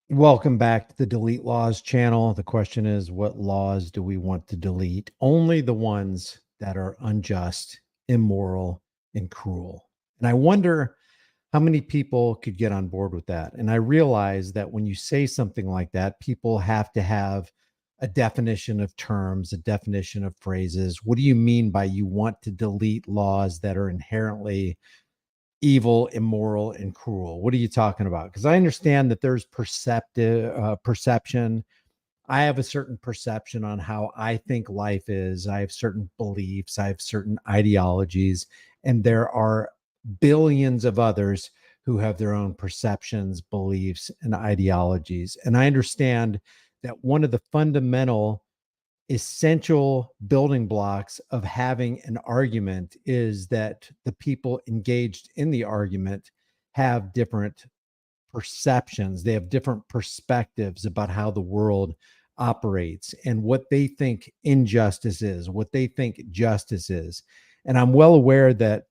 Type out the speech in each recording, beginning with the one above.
Welcome back to the Delete Laws channel. The question is, what laws do we want to delete? Only the ones that are unjust, immoral, and cruel. And I wonder how many people could get on board with that. And I realize that when you say something like that, people have to have a definition of terms, a definition of phrases. What do you mean by you want to delete laws that are inherently evil, immoral, and cruel? What are you talking about? Because I understand that there's perception. I have a certain perception on how I think life is. I have certain beliefs. I have certain ideologies, and there are billions of others who have their own perceptions, beliefs, and ideologies. And I understand that one of the fundamental essential building blocks of having an argument is that the people engaged in the argument have different perceptions. They have different perspectives about how the world operates and what they think injustice is, what they think justice is. And I'm well aware that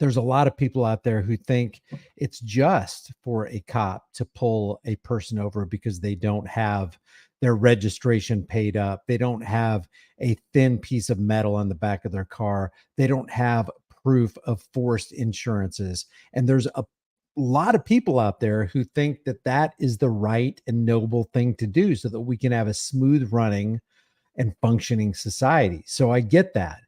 there's a lot of people out there who think it's just for a cop to pull a person over because they don't have their registration paid up. They don't have a thin piece of metal on the back of their car. They don't have proof of forced insurances. And there's a lot of people out there who think that that is the right and noble thing to do so that we can have a smooth running and functioning society. So I get that.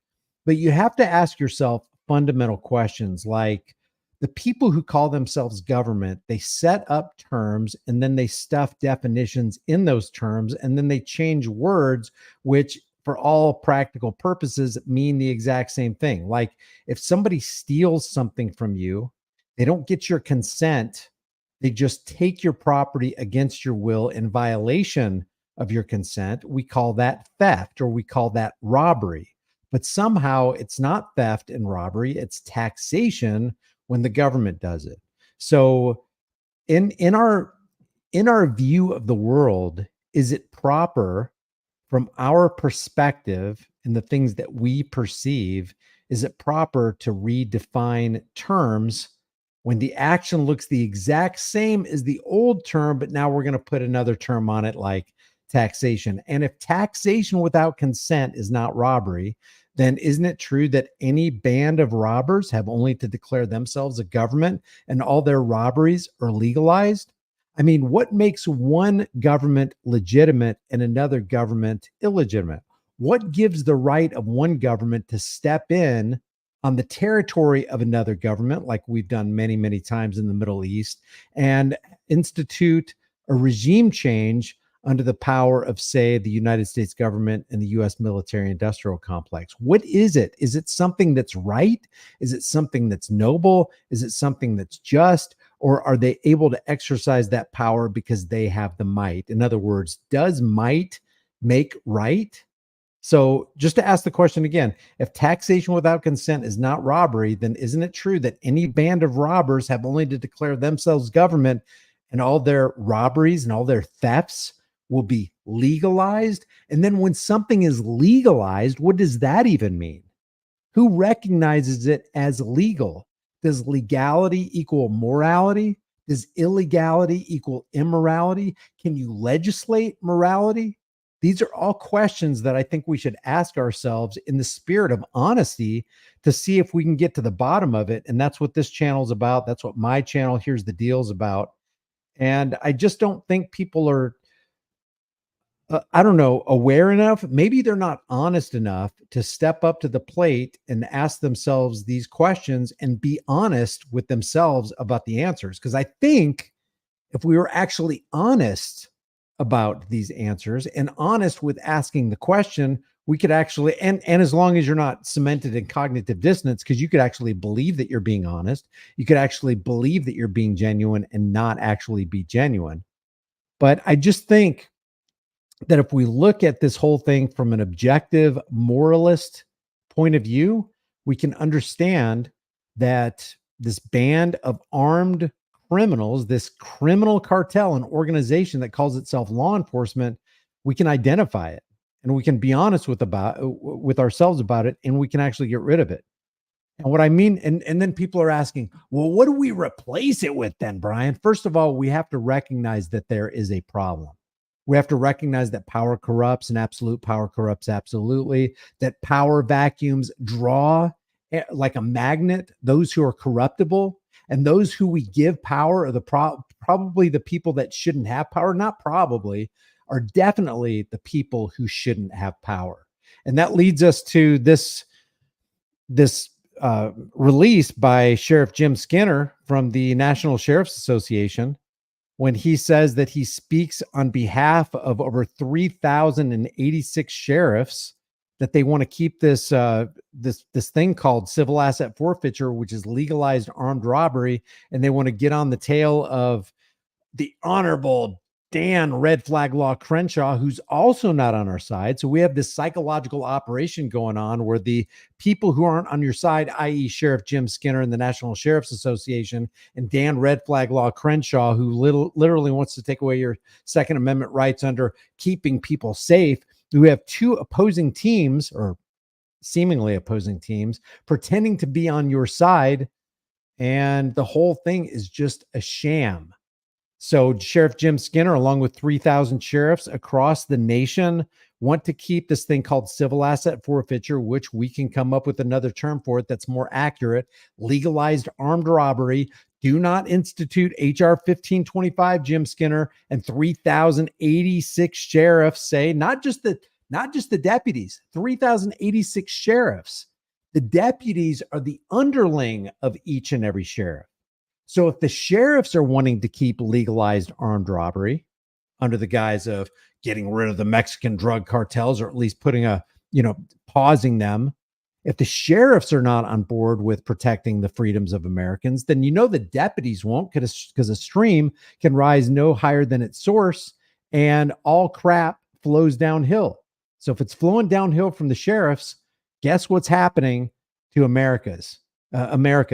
But you have to ask yourself fundamental questions like the people who call themselves government, they set up terms and then they stuff definitions in those terms and then they change words, which for all practical purposes mean the exact same thing. Like if somebody steals something from you, they don't get your consent. They just take your property against your will in violation of your consent. We call that theft or we call that robbery. But somehow it's not theft and robbery, it's taxation when the government does it. So in our view of the world, is it proper from our perspective and the things that we perceive, is it proper to redefine terms when the action looks the exact same as the old term, but now we're going to put another term on it like taxation? And if taxation without consent is not robbery, then isn't it true that any band of robbers have only to declare themselves a government and all their robberies are legalized? I mean, what makes one government legitimate and another government illegitimate? What gives the right of one government to step in on the territory of another government, like we've done many, many times in the Middle East, and institute a regime change under the power of, say, the United States government and the US military industrial complex? What is it? Is it something that's right? Is it something that's noble? Is it something that's just? Or are they able to exercise that power because they have the might? In other words, does might make right? So just to ask the question again, if taxation without consent is not robbery, then isn't it true that any band of robbers have only to declare themselves government and all their robberies and all their thefts will be legalized? And then when something is legalized, what does that even mean? Who recognizes it as legal? Does legality equal morality? Does illegality equal immorality? Can you legislate morality? These are all questions that I think we should ask ourselves in the spirit of honesty to see if we can get to the bottom of it. And that's what this channel is about. That's what my channel, Here's the Deal, is about. And I just don't think people are, I don't know, aware enough. Maybe they're not honest enough to step up to the plate and ask themselves these questions and be honest with themselves about the answers. Because I think if we were actually honest about these answers and honest with asking the question, we could actually, and as long as you're not cemented in cognitive dissonance, because you could actually believe that you're being honest, you could actually believe that you're being genuine and not actually be genuine. But I just think that if we look at this whole thing from an objective moralist point of view, we can understand that this band of armed criminals, this criminal cartel and organization that calls itself law enforcement, we can identify it and we can be honest with ourselves about it, and we can actually get rid of it. And what I mean, and then people are asking, well, what do we replace it with then, Brian? First of all, we have to recognize that there is a problem. We have to recognize that power corrupts and absolute power corrupts absolutely, that power vacuums draw like a magnet those who are corruptible, and those who we give power are probably the people that shouldn't have power, not probably, are definitely the people who shouldn't have power. And that leads us to this release by Sheriff Jim Skinner from the National Sheriff's Association, when he says that he speaks on behalf of over 3,086 sheriffs, that they want to keep this thing called civil asset forfeiture, which is legalized armed robbery, and they want to get on the tail of the Honorable Dan Red Flag Law Crenshaw, who's also not on our side. So we have this psychological operation going on where the people who aren't on your side, i.e. Sheriff Jim Skinner and the National Sheriff's Association, and Dan Red Flag Law Crenshaw, who literally wants to take away your Second Amendment rights under keeping people safe. We have two opposing teams, or seemingly opposing teams, pretending to be on your side. And the whole thing is just a sham. So Sheriff Jim Skinner, along with 3,000 sheriffs across the nation, want to keep this thing called civil asset forfeiture, which we can come up with another term for it that's more accurate, legalized armed robbery. Do not institute HR 1525, Jim Skinner, and 3,086 sheriffs say, not just the deputies, 3,086 sheriffs. The deputies are the underling of each and every sheriff. So if the sheriffs are wanting to keep legalized armed robbery under the guise of getting rid of the Mexican drug cartels, or at least pausing them, if the sheriffs are not on board with protecting the freedoms of Americans, then the deputies won't, because a stream can rise no higher than its source, and all crap flows downhill. So if it's flowing downhill from the sheriffs, guess what's happening to America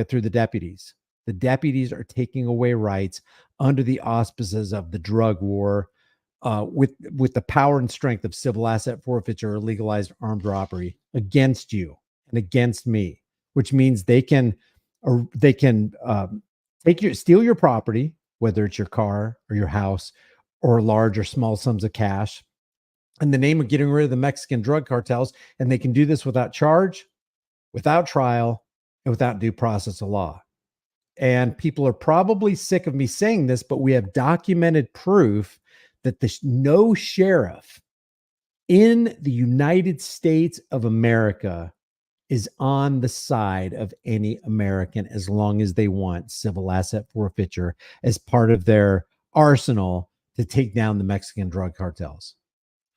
through the deputies? The deputies are taking away rights under the auspices of the drug war, with the power and strength of civil asset forfeiture or legalized armed robbery against you and against me, which means they can steal your property, whether it's your car or your house or large or small sums of cash, in the name of getting rid of the Mexican drug cartels. And they can do this without charge, without trial, and without due process of law. And people are probably sick of me saying this, but we have documented proof that no sheriff in the United States of America is on the side of any American as long as they want civil asset forfeiture as part of their arsenal to take down the Mexican drug cartels.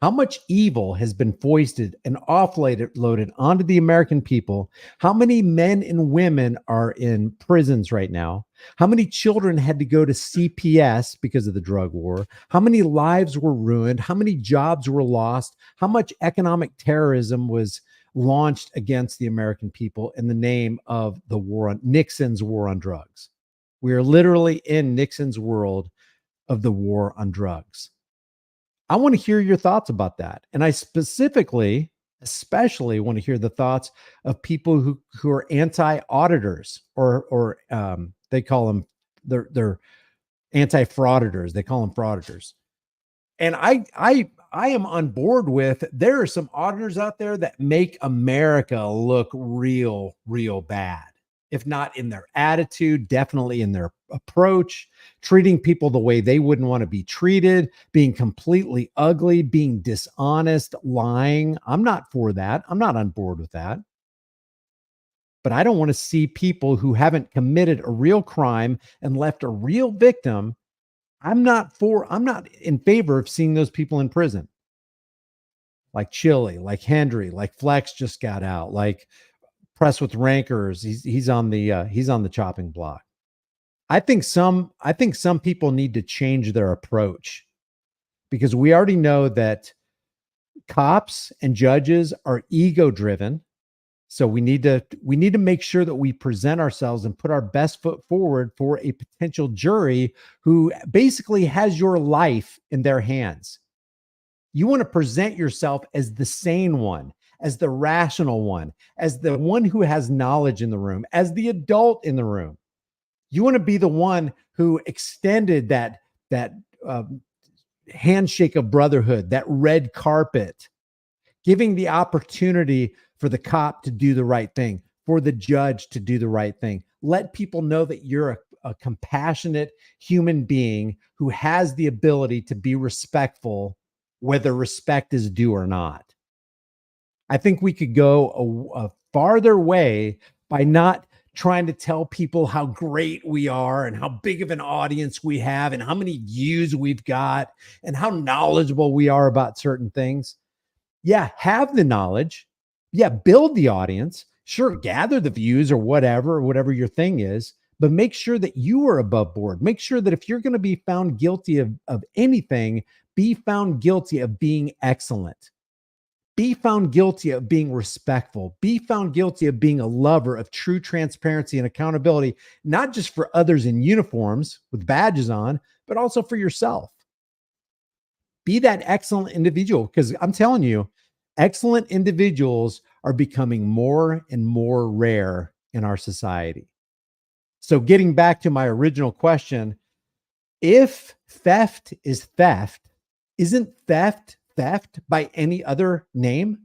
How much evil has been foisted and offloaded onto the American people? How many men and women are in prisons right now? How many children had to go to CPS because of the drug war? How many lives were ruined? How many jobs were lost? How much economic terrorism was launched against the American people in the name of Nixon's war on drugs? We are literally in Nixon's world of the war on drugs. I want to hear your thoughts about that. And I especially want to hear the thoughts of people who are anti-auditors, or they call them, they're anti-frauditors. They call them frauditors. And I am on board with, there are some auditors out there that make America look real bad. If not in their attitude, definitely in their approach, treating people the way they wouldn't want to be treated, being completely ugly, being dishonest, lying. I'm not for that. I'm not on board with that. But I don't want to see people who haven't committed a real crime and left a real victim. I'm not in favor of seeing those people in prison. Like Chille, like Hendry, like Flex just got out, like Press with Rankers. He's on the chopping block. I think some people need to change their approach, because we already know that cops and judges are ego driven. So we need to make sure that we present ourselves and put our best foot forward for a potential jury who basically has your life in their hands. You want to present yourself as the sane one, as the rational one, as the one who has knowledge in the room, as the adult in the room. You want to be the one who extended that handshake of brotherhood, that red carpet, giving the opportunity for the cop to do the right thing, for the judge to do the right thing. Let people know that you're a compassionate human being who has the ability to be respectful, whether respect is due or not. I think we could go a farther way by not trying to tell people how great we are and how big of an audience we have and how many views we've got and how knowledgeable we are about certain things. Yeah, have the knowledge. Yeah, build the audience. Sure, gather the views or whatever your thing is, but make sure that you are above board. Make sure that if you're going to be found guilty of anything, be found guilty of being excellent. Be found guilty of being respectful. Be found guilty of being a lover of true transparency and accountability, not just for others in uniforms with badges on, but also for yourself. Be that excellent individual, because I'm telling you, excellent individuals are becoming more and more rare in our society. So getting back to my original question, if theft is theft, isn't theft by any other name?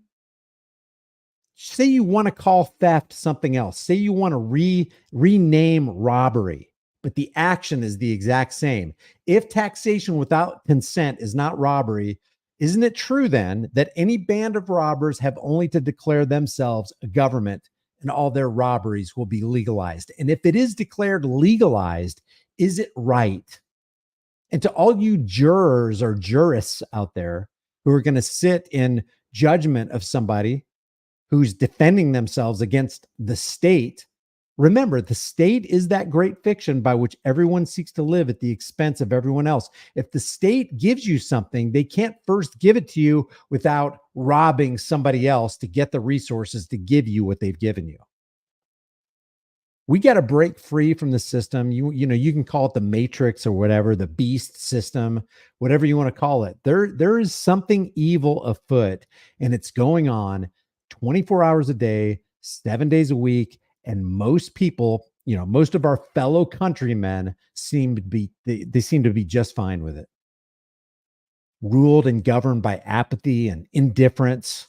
Say you want to call theft something else. Say you want to rename robbery, but the action is the exact same. If taxation without consent is not robbery, isn't it true then that any band of robbers have only to declare themselves a government and all their robberies will be legalized? And if it is declared legalized, is it right? And to all you jurors or jurists out there who are going to sit in judgment of somebody who's defending themselves against the state, remember, the state is that great fiction by which everyone seeks to live at the expense of everyone else. If the state gives you something, they can't first give it to you without robbing somebody else to get the resources to give you what they've given you. We got to break free from the system. You know, you can call it the matrix or whatever, the beast system, whatever you want to call it. There is something evil afoot, and it's going on 24 hours a day, 7 days a week. And most people, you know, most of our fellow countrymen seem to be, they seem to be just fine with it. Ruled and governed by apathy and indifference.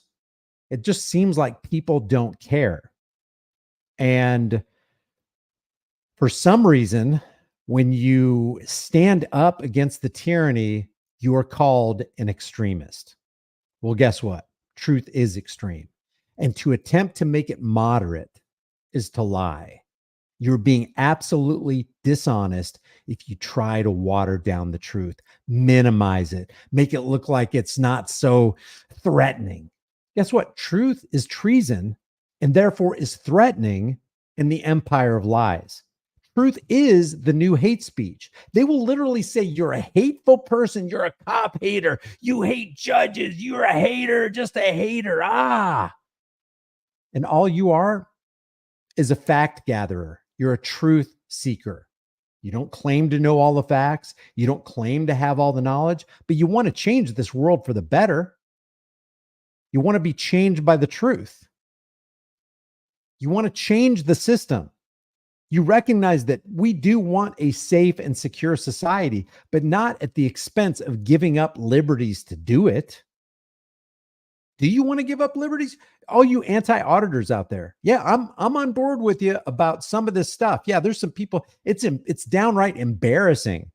It just seems like people don't care. And for some reason, when you stand up against the tyranny, you are called an extremist. Well, guess what? Truth is extreme. And to attempt to make it moderate is to lie. You're being absolutely dishonest if you try to water down the truth, minimize it, make it look like it's not so threatening. Guess what? Truth is treason and therefore is threatening in the empire of lies. Truth is the new hate speech. They will literally say, you're a hateful person. You're a cop hater. You hate judges. You're a hater, just a hater. And all you are is a fact gatherer. You're a truth seeker. You don't claim to know all the facts. You don't claim to have all the knowledge, but you want to change this world for the better. You want to be changed by the truth. You want to change the system. You recognize that we do want a safe and secure society, but not at the expense of giving up liberties to do it. Do you want to give up liberties? All you anti-auditors out there. Yeah, I'm on board with you about some of this stuff. Yeah, there's some people, it's downright embarrassing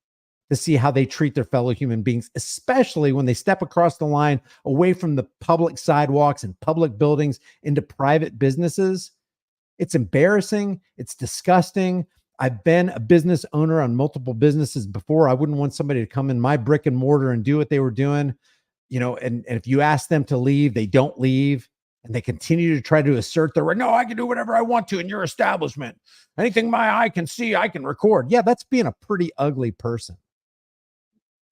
to see how they treat their fellow human beings, especially when they step across the line away from the public sidewalks and public buildings into private businesses. It's embarrassing. It's disgusting. I've been a business owner on multiple businesses before. I wouldn't want somebody to come in my brick and mortar and do what they were doing. You know, and if you ask them to leave, they don't leave. And they continue to try to assert their right. No, I can do whatever I want to in your establishment. Anything my eye can see, I can record. Yeah, that's being a pretty ugly person.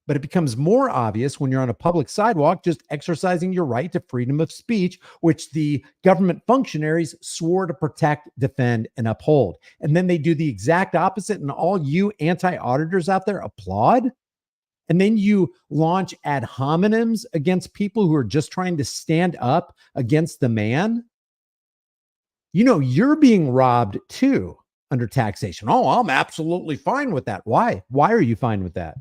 But it becomes more obvious when you're on a public sidewalk, just exercising your right to freedom of speech, which the government functionaries swore to protect, defend, and uphold. And then they do the exact opposite. And all you anti-auditors out there applaud. and then you launch ad hominems against people who are just trying to stand up against the man, you're being robbed too under taxation. Oh, I'm absolutely fine with that. Why? Why are you fine with that?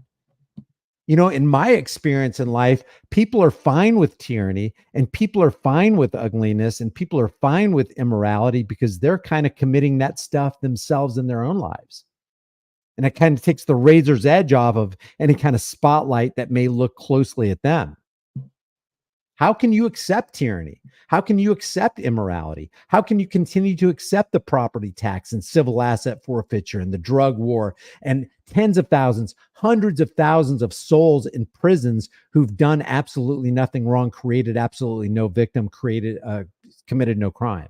In my experience in life, people are fine with tyranny and people are fine with ugliness and people are fine with immorality because they're kind of committing that stuff themselves in their own lives. And it kind of takes the razor's edge off of any kind of spotlight that may look closely at them. How can you accept tyranny? How can you accept immorality? How can you continue to accept the property tax and civil asset forfeiture and the drug war and tens of thousands, hundreds of thousands of souls in prisons who've done absolutely nothing wrong, created absolutely no victim, committed no crime?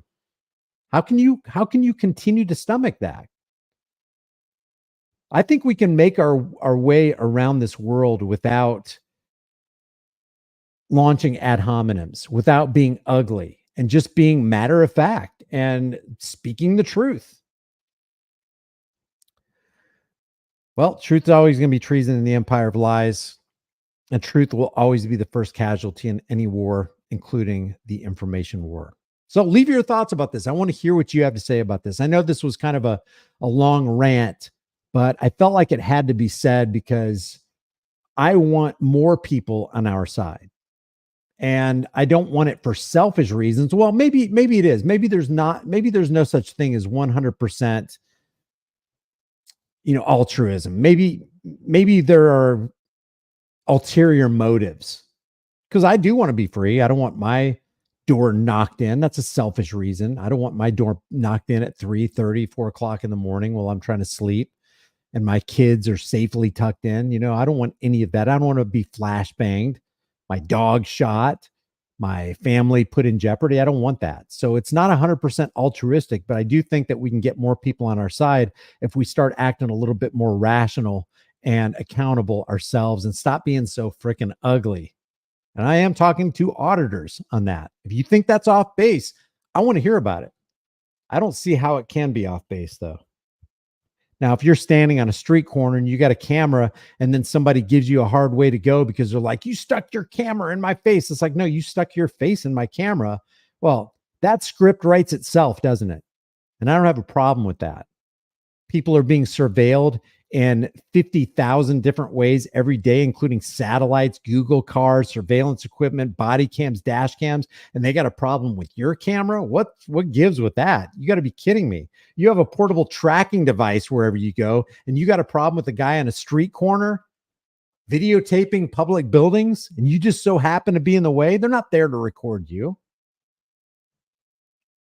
How can you continue to stomach that? I think we can make our way around this world without launching ad hominems, without being ugly, and just being matter of fact and speaking the truth. Well, truth is always going to be treason in the empire of lies, and truth will always be the first casualty in any war, including the information war. So leave your thoughts about this. I want to hear what you have to say about this. I know this was kind of a long rant, but I felt like it had to be said because I want more people on our side. And I don't want it for selfish reasons. Well, maybe it is. Maybe there's no such thing as 100%, altruism. Maybe there are ulterior motives because I do want to be free. I don't want my door knocked in. That's a selfish reason. I don't want my door knocked in at 3:30, 4 o'clock in the morning while I'm trying to sleep and my kids are safely tucked in. I don't want any of that. I don't want to be flashbanged, my dog shot, my family put in jeopardy. I don't want that. So it's not 100% altruistic, but I do think that we can get more people on our side if we start acting a little bit more rational and accountable ourselves and stop being so freaking ugly. And I am talking to auditors on that. If you think that's off base, I want to hear about it. I don't see how it can be off base though. Now, if you're standing on a street corner and you got a camera and then somebody gives you a hard way to go because they're like, you stuck your camera in my face. It's like, no, you stuck your face in my camera. Well, that script writes itself, doesn't it? And I don't have a problem with that. People are being surveilled in 50,000 different ways every day, including satellites, Google cars, surveillance equipment, body cams, dash cams, and they got a problem with your camera? What gives with that? You got to be kidding me. You have a portable tracking device wherever you go, and you got a problem with a guy on a street corner videotaping public buildings, and you just so happen to be in the way? They're not there to record you.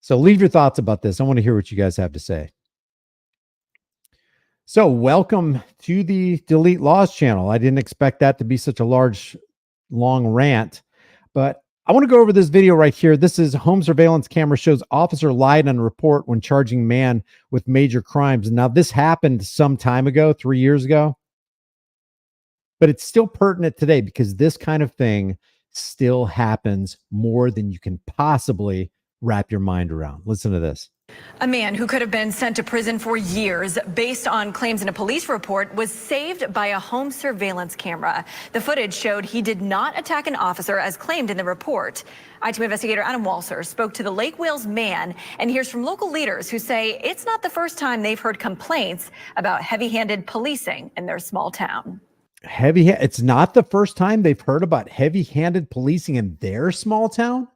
So leave your thoughts about this. I want to hear what you guys have to say. So welcome to the Delete Laws channel. I didn't expect that to be such a long rant, but I want to go over this video right here. This is home surveillance camera shows officer lied on report when charging man with major crimes. Now, this happened some time ago, 3 years ago, but it's still pertinent today because this kind of thing still happens more than you can possibly wrap your mind around. Listen to this. A man who could have been sent to prison for years based on claims in a police report was saved by a home surveillance camera. The footage showed he did not attack an officer as claimed in the report. ITV investigator Adam Walser spoke to the Lake Wales man and hears from local leaders who say it's not the first time they've heard complaints about heavy-handed policing in their small town. It's not the first time they've heard about heavy-handed policing in their small town?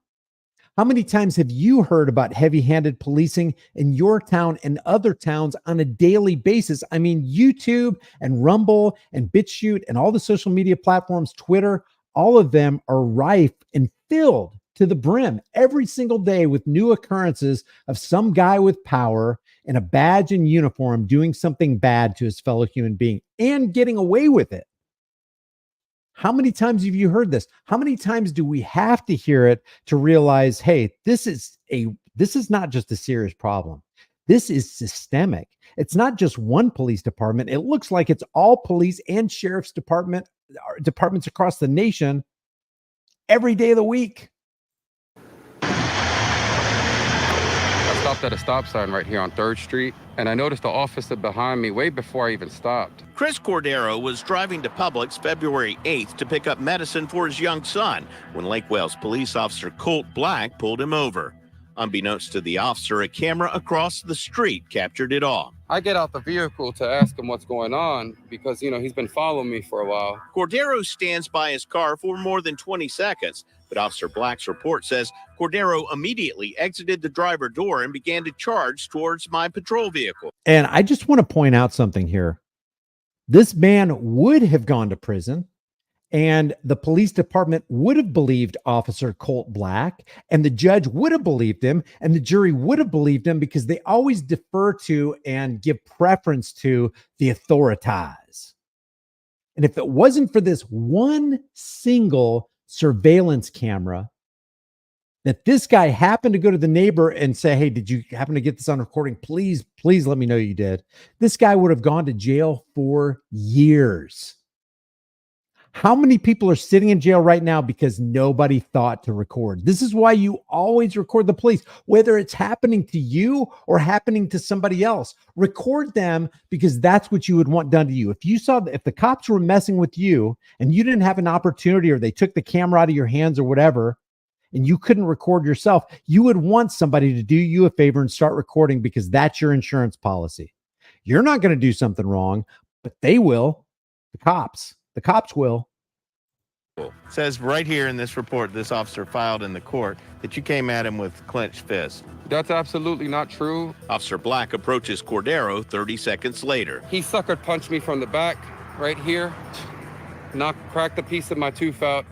How many times have you heard about heavy-handed policing in your town and other towns on a daily basis? I mean, YouTube and Rumble and BitChute and all the social media platforms, Twitter, all of them are rife and filled to the brim every single day with new occurrences of some guy with power and a badge and uniform doing something bad to his fellow human being and getting away with it. How many times have you heard this? How many times do we have to hear it to realize, hey, this is not just a serious problem. This is systemic. It's not just one police department. It looks like it's all police and sheriff's departments across the nation every day of the week. Let's go. stopped at a stop sign right here on 3rd Street, and I noticed the officer behind me way before I even stopped. Chris Cordero was driving to Publix February 8th to pick up medicine for his young son when Lake Wales police officer Colt Black pulled him over. Unbeknownst to the officer, a camera across the street captured it all. I get out the vehicle to ask him what's going on because, he's been following me for a while. Cordero stands by his car for more than 20 seconds, but Officer Black's report says Cordero immediately exited the driver door and began to charge towards my patrol vehicle. And I just want to point out something here. This man would have gone to prison, and the police department would have believed Officer Colt Black, and the judge would have believed him, and the jury would have believed him because they always defer to and give preference to the authorities. And if it wasn't for this one single surveillance camera that this guy happened to go to the neighbor and say, hey, did you happen to get this on recording? Please let me know you did. This guy would have gone to jail for years. How many people are sitting in jail right now because nobody thought to record? This is why you always record the police, whether it's happening to you or happening to somebody else. Record them because that's what you would want done to you. If the cops were messing with you and you didn't have an opportunity, or they took the camera out of your hands or whatever, and you couldn't record yourself, you would want somebody to do you a favor and start recording because that's your insurance policy. You're not going to do something wrong, but they will. The cops will. It says right here in this report this officer filed in the court that you came at him with clenched fists. That's absolutely not true. Officer Black approaches Cordero 30 seconds later. He sucker punched me from the back right here, cracked a piece of my tooth out.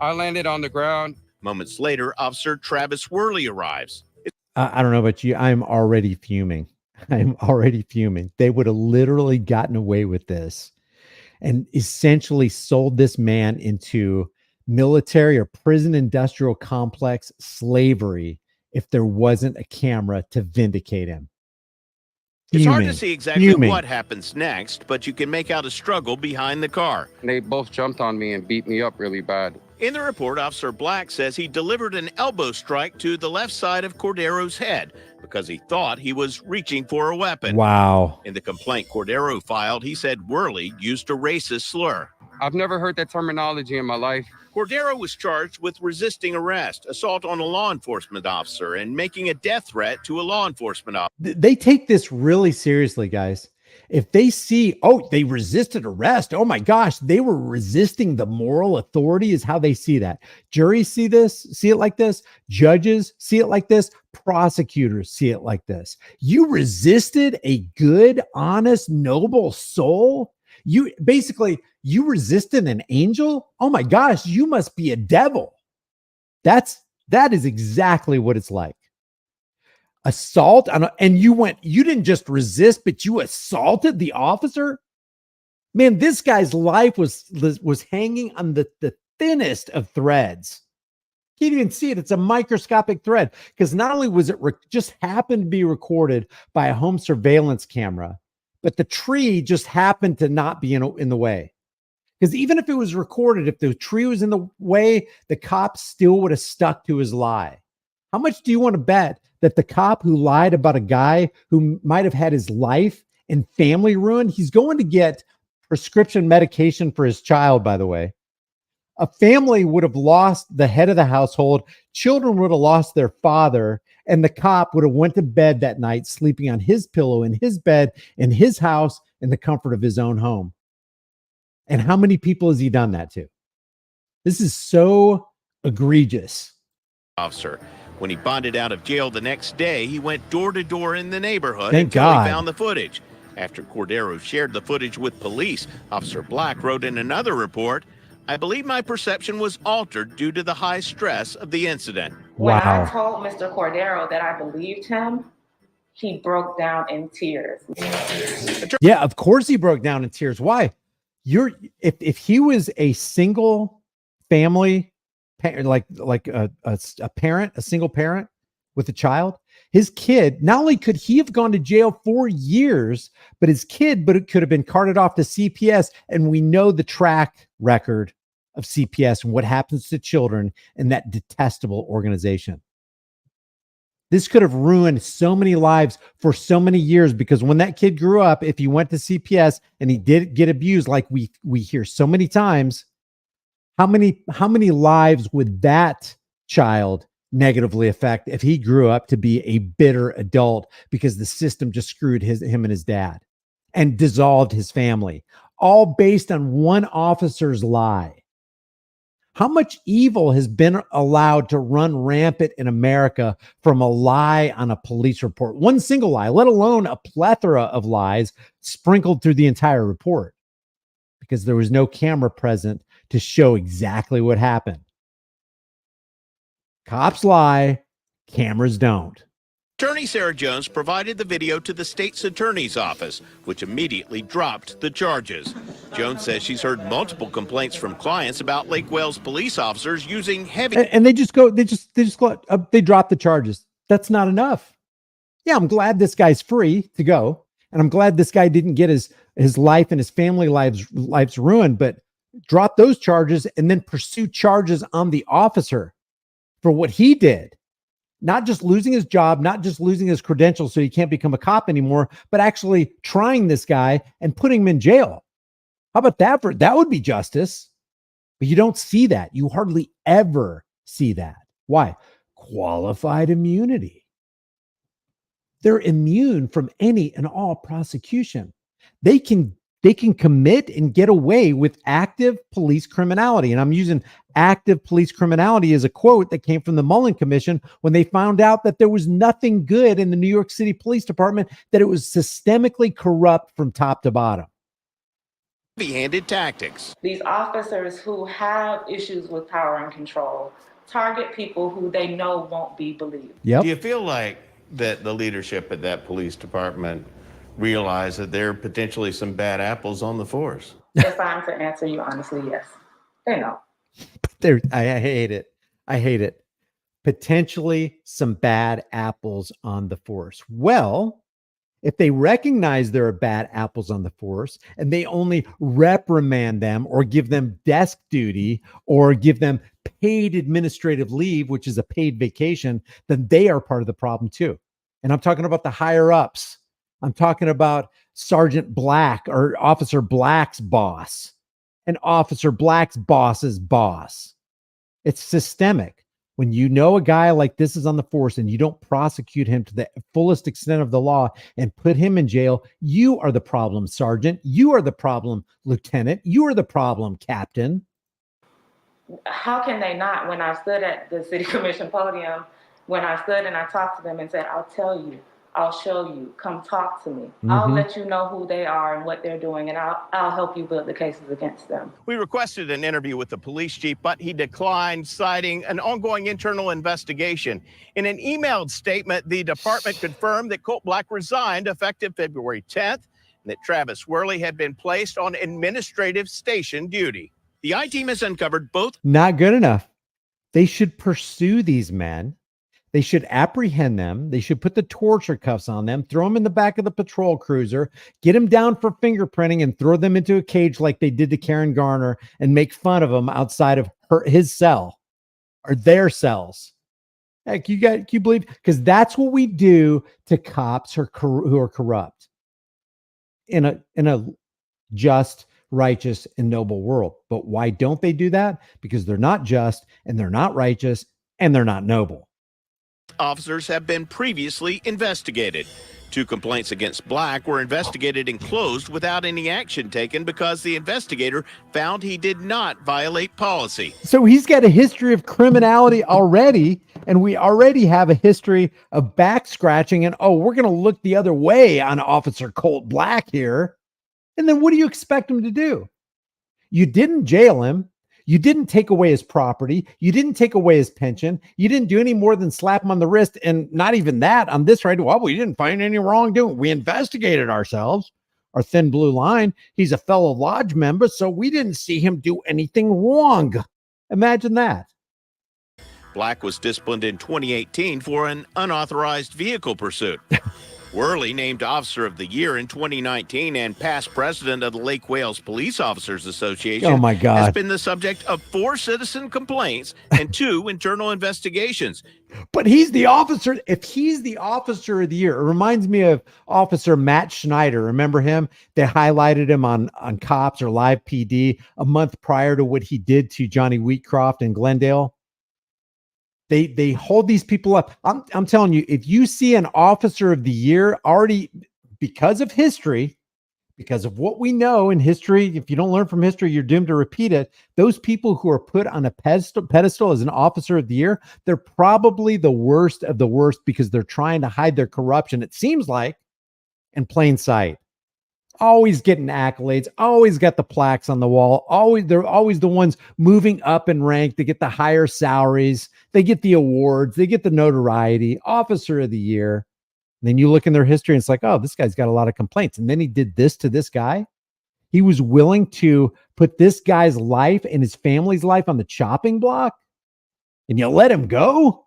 I landed on the ground. Moments later, Officer Travis Worley arrives. I don't know about you. I'm already fuming. They would have literally gotten away with this and essentially sold this man into military or prison industrial complex slavery if there wasn't a camera to vindicate him. It's hard to see exactly what happens next, but you can make out a struggle behind the car. They both jumped on me and beat me up really bad. In the report, Officer Black says he delivered an elbow strike to the left side of Cordero's head because he thought he was reaching for a weapon. Wow. In the complaint Cordero filed, he said Worley used a racist slur. I've never heard that terminology in my life. Cordero was charged with resisting arrest, assault on a law enforcement officer, and making a death threat to a law enforcement officer. They take this really seriously, guys. If they see, they resisted arrest, oh my gosh, they were resisting the moral authority, is how they see that. Juries see it like this. Judges see it like this. Prosecutors see it like this. You resisted a good, honest, noble soul. You resisted an angel. Oh my gosh, you must be a devil. That is exactly what it's like. Assault, and you didn't just resist, but you assaulted the officer. Man, this guy's life was hanging on the thinnest of threads. You can't even see it. It's a microscopic thread, because not only was it just happened to be recorded by a home surveillance camera, but the tree just happened to not be in the way. Because even if it was recorded, if the tree was in the way, the cop still would have stuck to his lie. How much do you want to bet that the cop who lied about a guy who might have had his life and family ruined, he's going to get prescription medication for his child, by the way. A family would have lost the head of the household. Children would have lost their father. And the cop would have went to bed that night, sleeping on his pillow in his bed, in his house, in the comfort of his own home. And how many people has he done that to? This is so egregious. Officer. When he bonded out of jail the next day, he went door to door in the neighborhood Thank until God. he found the footage. After Cordero shared the footage with police, Officer Black wrote in another report, "I believe my perception was altered due to the high stress of the incident." When Wow. I told Mr. Cordero that I believed him, he broke down in tears. Yeah, of course he broke down in tears. Why? If he was a single family, like a parent, a single parent with a child, his kid, not only could he have gone to jail for years, but it could have been carted off to CPS. And we know the track record of CPS and what happens to children in that detestable organization. This could have ruined so many lives for so many years, because when that kid grew up, if he went to CPS and he did get abused, like we hear so many times, how many lives would that child negatively affect if he grew up to be a bitter adult because the system just screwed him and his dad and dissolved his family, all based on one officer's lie? How much evil has been allowed to run rampant in America from a lie on a police report? One single lie, let alone a plethora of lies sprinkled through the entire report, because there was no camera present to show exactly what happened. Cops lie, cameras don't. Attorney Sarah Jones provided the video to the state's attorney's office, which immediately dropped the charges. Jones says she's heard multiple complaints from clients about Lake Wales police officers using heavy. And they drop the charges. That's not enough. Yeah, I'm glad this guy's free to go, and I'm glad this guy didn't get his life and his family lives ruined, but drop those charges and then pursue charges on the officer for what he did. Not just losing his job, not just losing his credentials so he can't become a cop anymore, but actually trying this guy and putting him in jail. How about that? That would be justice. But you don't see that. You hardly ever see that. Why? Qualified immunity. They're immune from any and all prosecution. They can commit and get away with active police criminality. And I'm using active police criminality as a quote that came from the Mullen Commission when they found out that there was nothing good in the New York City Police Department, that it was systemically corrupt from top to bottom. Heavy-handed tactics. These officers who have issues with power and control target people who they know won't be believed. Yep. Do you feel like that the leadership at that police department realize that there are potentially some bad apples on the force? If I'm to answer you honestly, yes. They know. I hate it. I hate it. Potentially some bad apples on the force. Well, if they recognize there are bad apples on the force and they only reprimand them or give them desk duty or give them paid administrative leave, which is a paid vacation, then they are part of the problem too. And I'm talking about the higher ups. I'm talking about Sergeant Black or Officer Black's boss and Officer Black's boss's boss. It's systemic. When you know a guy like this is on the force and you don't prosecute him to the fullest extent of the law and put him in jail, you are the problem, Sergeant. You are the problem, Lieutenant. You are the problem, Captain. How can they not? When I stood at the city commission podium, when I stood and I talked to them and said, I'll tell you, I'll show you, come talk to me. I'll let you know who they are and what they're doing, and I'll help you build the cases against them. We requested an interview with the police chief, but he declined, citing an ongoing internal investigation. In an emailed statement, the department confirmed that Colt Black resigned effective February 10th, and that Travis Worley had been placed on administrative station duty. The I-team has uncovered both. Not good enough. They should pursue these men. They should apprehend them. They should put the torture cuffs on them, throw them in the back of the patrol cruiser, get them down for fingerprinting, and throw them into a cage like they did to Karen Garner and make fun of them outside of his cell or their cells. Heck, you believe? Because that's what we do to cops who are corrupt in a just, righteous, and noble world. But why don't they do that? Because they're not just, and they're not righteous, and they're not noble. Officers have been previously investigated. 2 complaints against Black were investigated and closed without any action taken because the investigator found he did not violate policy. So he's got a history of criminality already, and we already have a history of back scratching and, we're going to look the other way on Officer Colt Black here. And then what do you expect him to do? You didn't jail him. You didn't take away his property. You didn't take away his pension. You didn't do any more than slap him on the wrist. And not even that on this right. Well, we didn't find any wrongdoing. We investigated ourselves. Our thin blue line. He's a fellow lodge member, so we didn't see him do anything wrong. Imagine that. Black was disciplined in 2018 for an unauthorized vehicle pursuit. Worley, named Officer of the Year in 2019 and past president of the Lake Wales Police Officers Association, Oh my God, has been the subject of 4 citizen complaints and 2 internal investigations. but he's the officer. If he's the officer of the year, it reminds me of Officer Matt Schneider. Remember him? They highlighted him on Cops or Live PD a month prior to what he did to Johnny Wheatcroft in Glendale. They hold these people up. I'm telling you, if you see an officer of the year already, because of history, because of what we know in history, if you don't learn from history, you're doomed to repeat it. Those people who are put on a pedestal as an officer of the year, they're probably the worst of the worst because they're trying to hide their corruption, it seems like, in plain sight. Always getting accolades, always got the plaques on the wall. They're always the ones moving up in rank. They get the higher salaries, they get the awards, they get the notoriety, officer of the year. And then you look in their history and it's like, oh, this guy's got a lot of complaints. And then he did this to this guy. He was willing to put this guy's life and his family's life on the chopping block. And you let him go?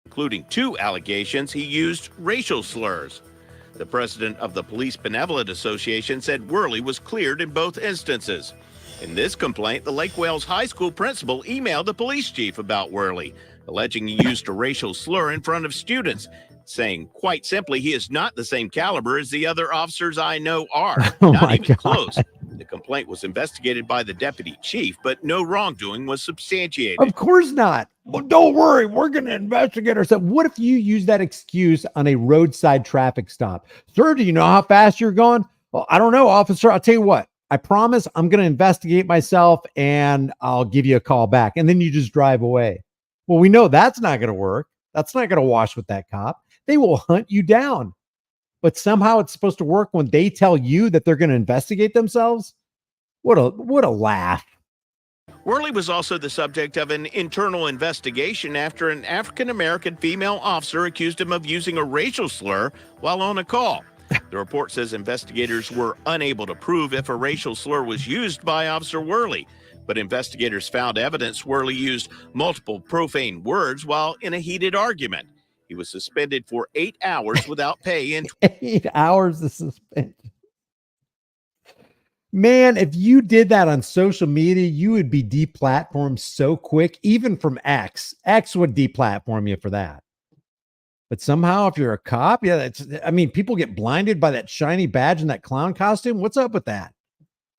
Including 2 allegations he used racial slurs. The president of the Police Benevolent Association said Worley was cleared in both instances. In this complaint, the Lake Wales High School principal emailed the police chief about Worley, alleging he used a racial slur in front of students, saying, quite simply, he is not the same caliber as the other officers I know are. Not even close. The complaint was investigated by the deputy chief, but no wrongdoing was substantiated. Of course not. Well, don't worry. We're going to investigate ourselves. What if you use that excuse on a roadside traffic stop? Sir, do you know how fast you're going? Well, I don't know, officer. I'll tell you what. I promise I'm going to investigate myself and I'll give you a call back. And then you just drive away. Well, we know that's not going to work. That's not going to wash with that cop. They will hunt you down. But somehow it's supposed to work when they tell you that they're going to investigate themselves. What a laugh. Worley was also the subject of an internal investigation after an African-American female officer accused him of using a racial slur while on a call. The report says investigators were unable to prove if a racial slur was used by Officer Worley, but investigators found evidence Worley used multiple profane words while in a heated argument. He was suspended for 8 hours without pay. 8 hours of suspension. Man, if you did that on social media, you would be deplatformed so quick, even from X. X would deplatform you for that. But somehow, if you're a cop, yeah, people get blinded by that shiny badge and that clown costume. What's up with that?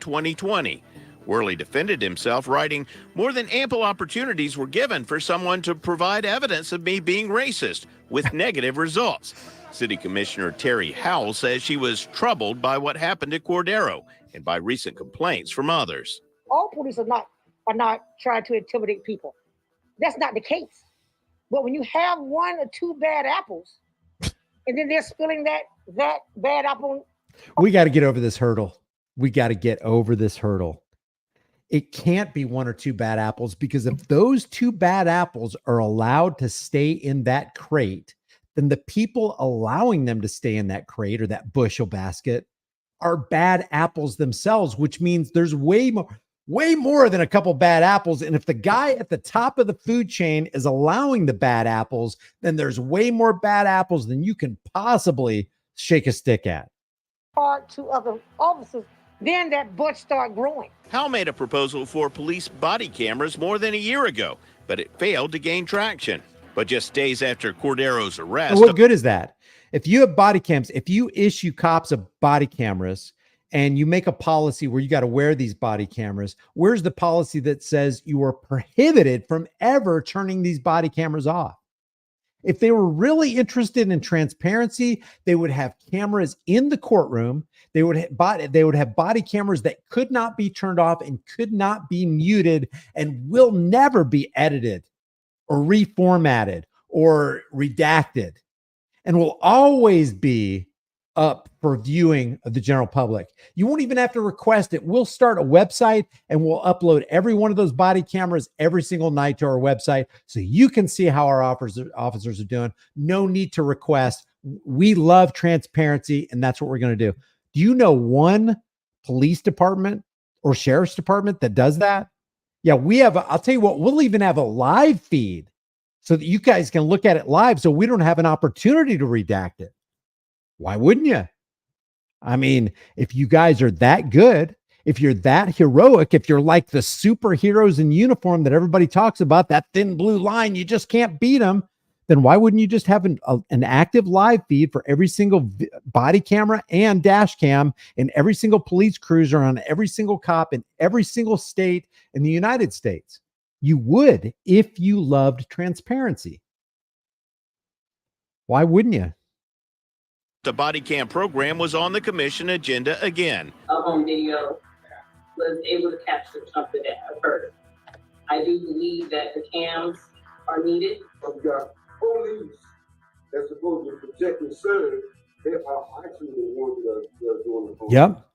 2020. Worley defended himself, writing, more than ample opportunities were given for someone to provide evidence of me being racist, with negative results. City Commissioner Terry Howell says she was troubled by what happened at Cordero and by recent complaints from others. All police are not trying to intimidate people. That's not the case. But when you have 1 or 2 bad apples, and then they're spilling that bad apple. We got to get over this hurdle. It can't be 1 or 2 bad apples, because if those 2 bad apples are allowed to stay in that crate, then the people allowing them to stay in that crate or that bushel basket are bad apples themselves, which means there's way more than a couple bad apples. And if the guy at the top of the food chain is allowing the bad apples, then there's way more bad apples than you can possibly shake a stick at. To other officers, then that butt start growing. Howell made a proposal for police body cameras more than a year ago, but it failed to gain traction. But just days after Cordero's arrest. And what good is that? If you have body cams, if you issue cops of body cameras and you make a policy where you got to wear these body cameras, where's the policy that says you are prohibited from ever turning these body cameras off? If they were really interested in transparency, they would have cameras in the courtroom. They would have body cameras that could not be turned off and could not be muted and will never be edited or reformatted or redacted, and will always be up for viewing of the general public. You won't even have to request it. We'll start a website and we'll upload every one of those body cameras every single night to our website so you can see how our officers are doing. No need to request. We love transparency, and that's what we're going to do. Do you know one police department or sheriff's department that does that? Yeah, we have, I'll tell you what, we'll even have a live feed so that you guys can look at it live, so we don't have an opportunity to redact it. Why wouldn't you? I mean, if you guys are that good, if you're that heroic, if you're like the superheroes in uniform that everybody talks about, that thin blue line, you just can't beat them, then why wouldn't you just have an active live feed for every single body camera and dash cam in every single police cruiser on every single cop in every single state in the United States? You would if you loved transparency. Why wouldn't you? The body cam program was on the commission agenda again. A home video was able to capture something that occurred. I do believe that the cams are needed. We've got police that's supposed to protect and serve. They are actually the ones that are doing the home. Yep.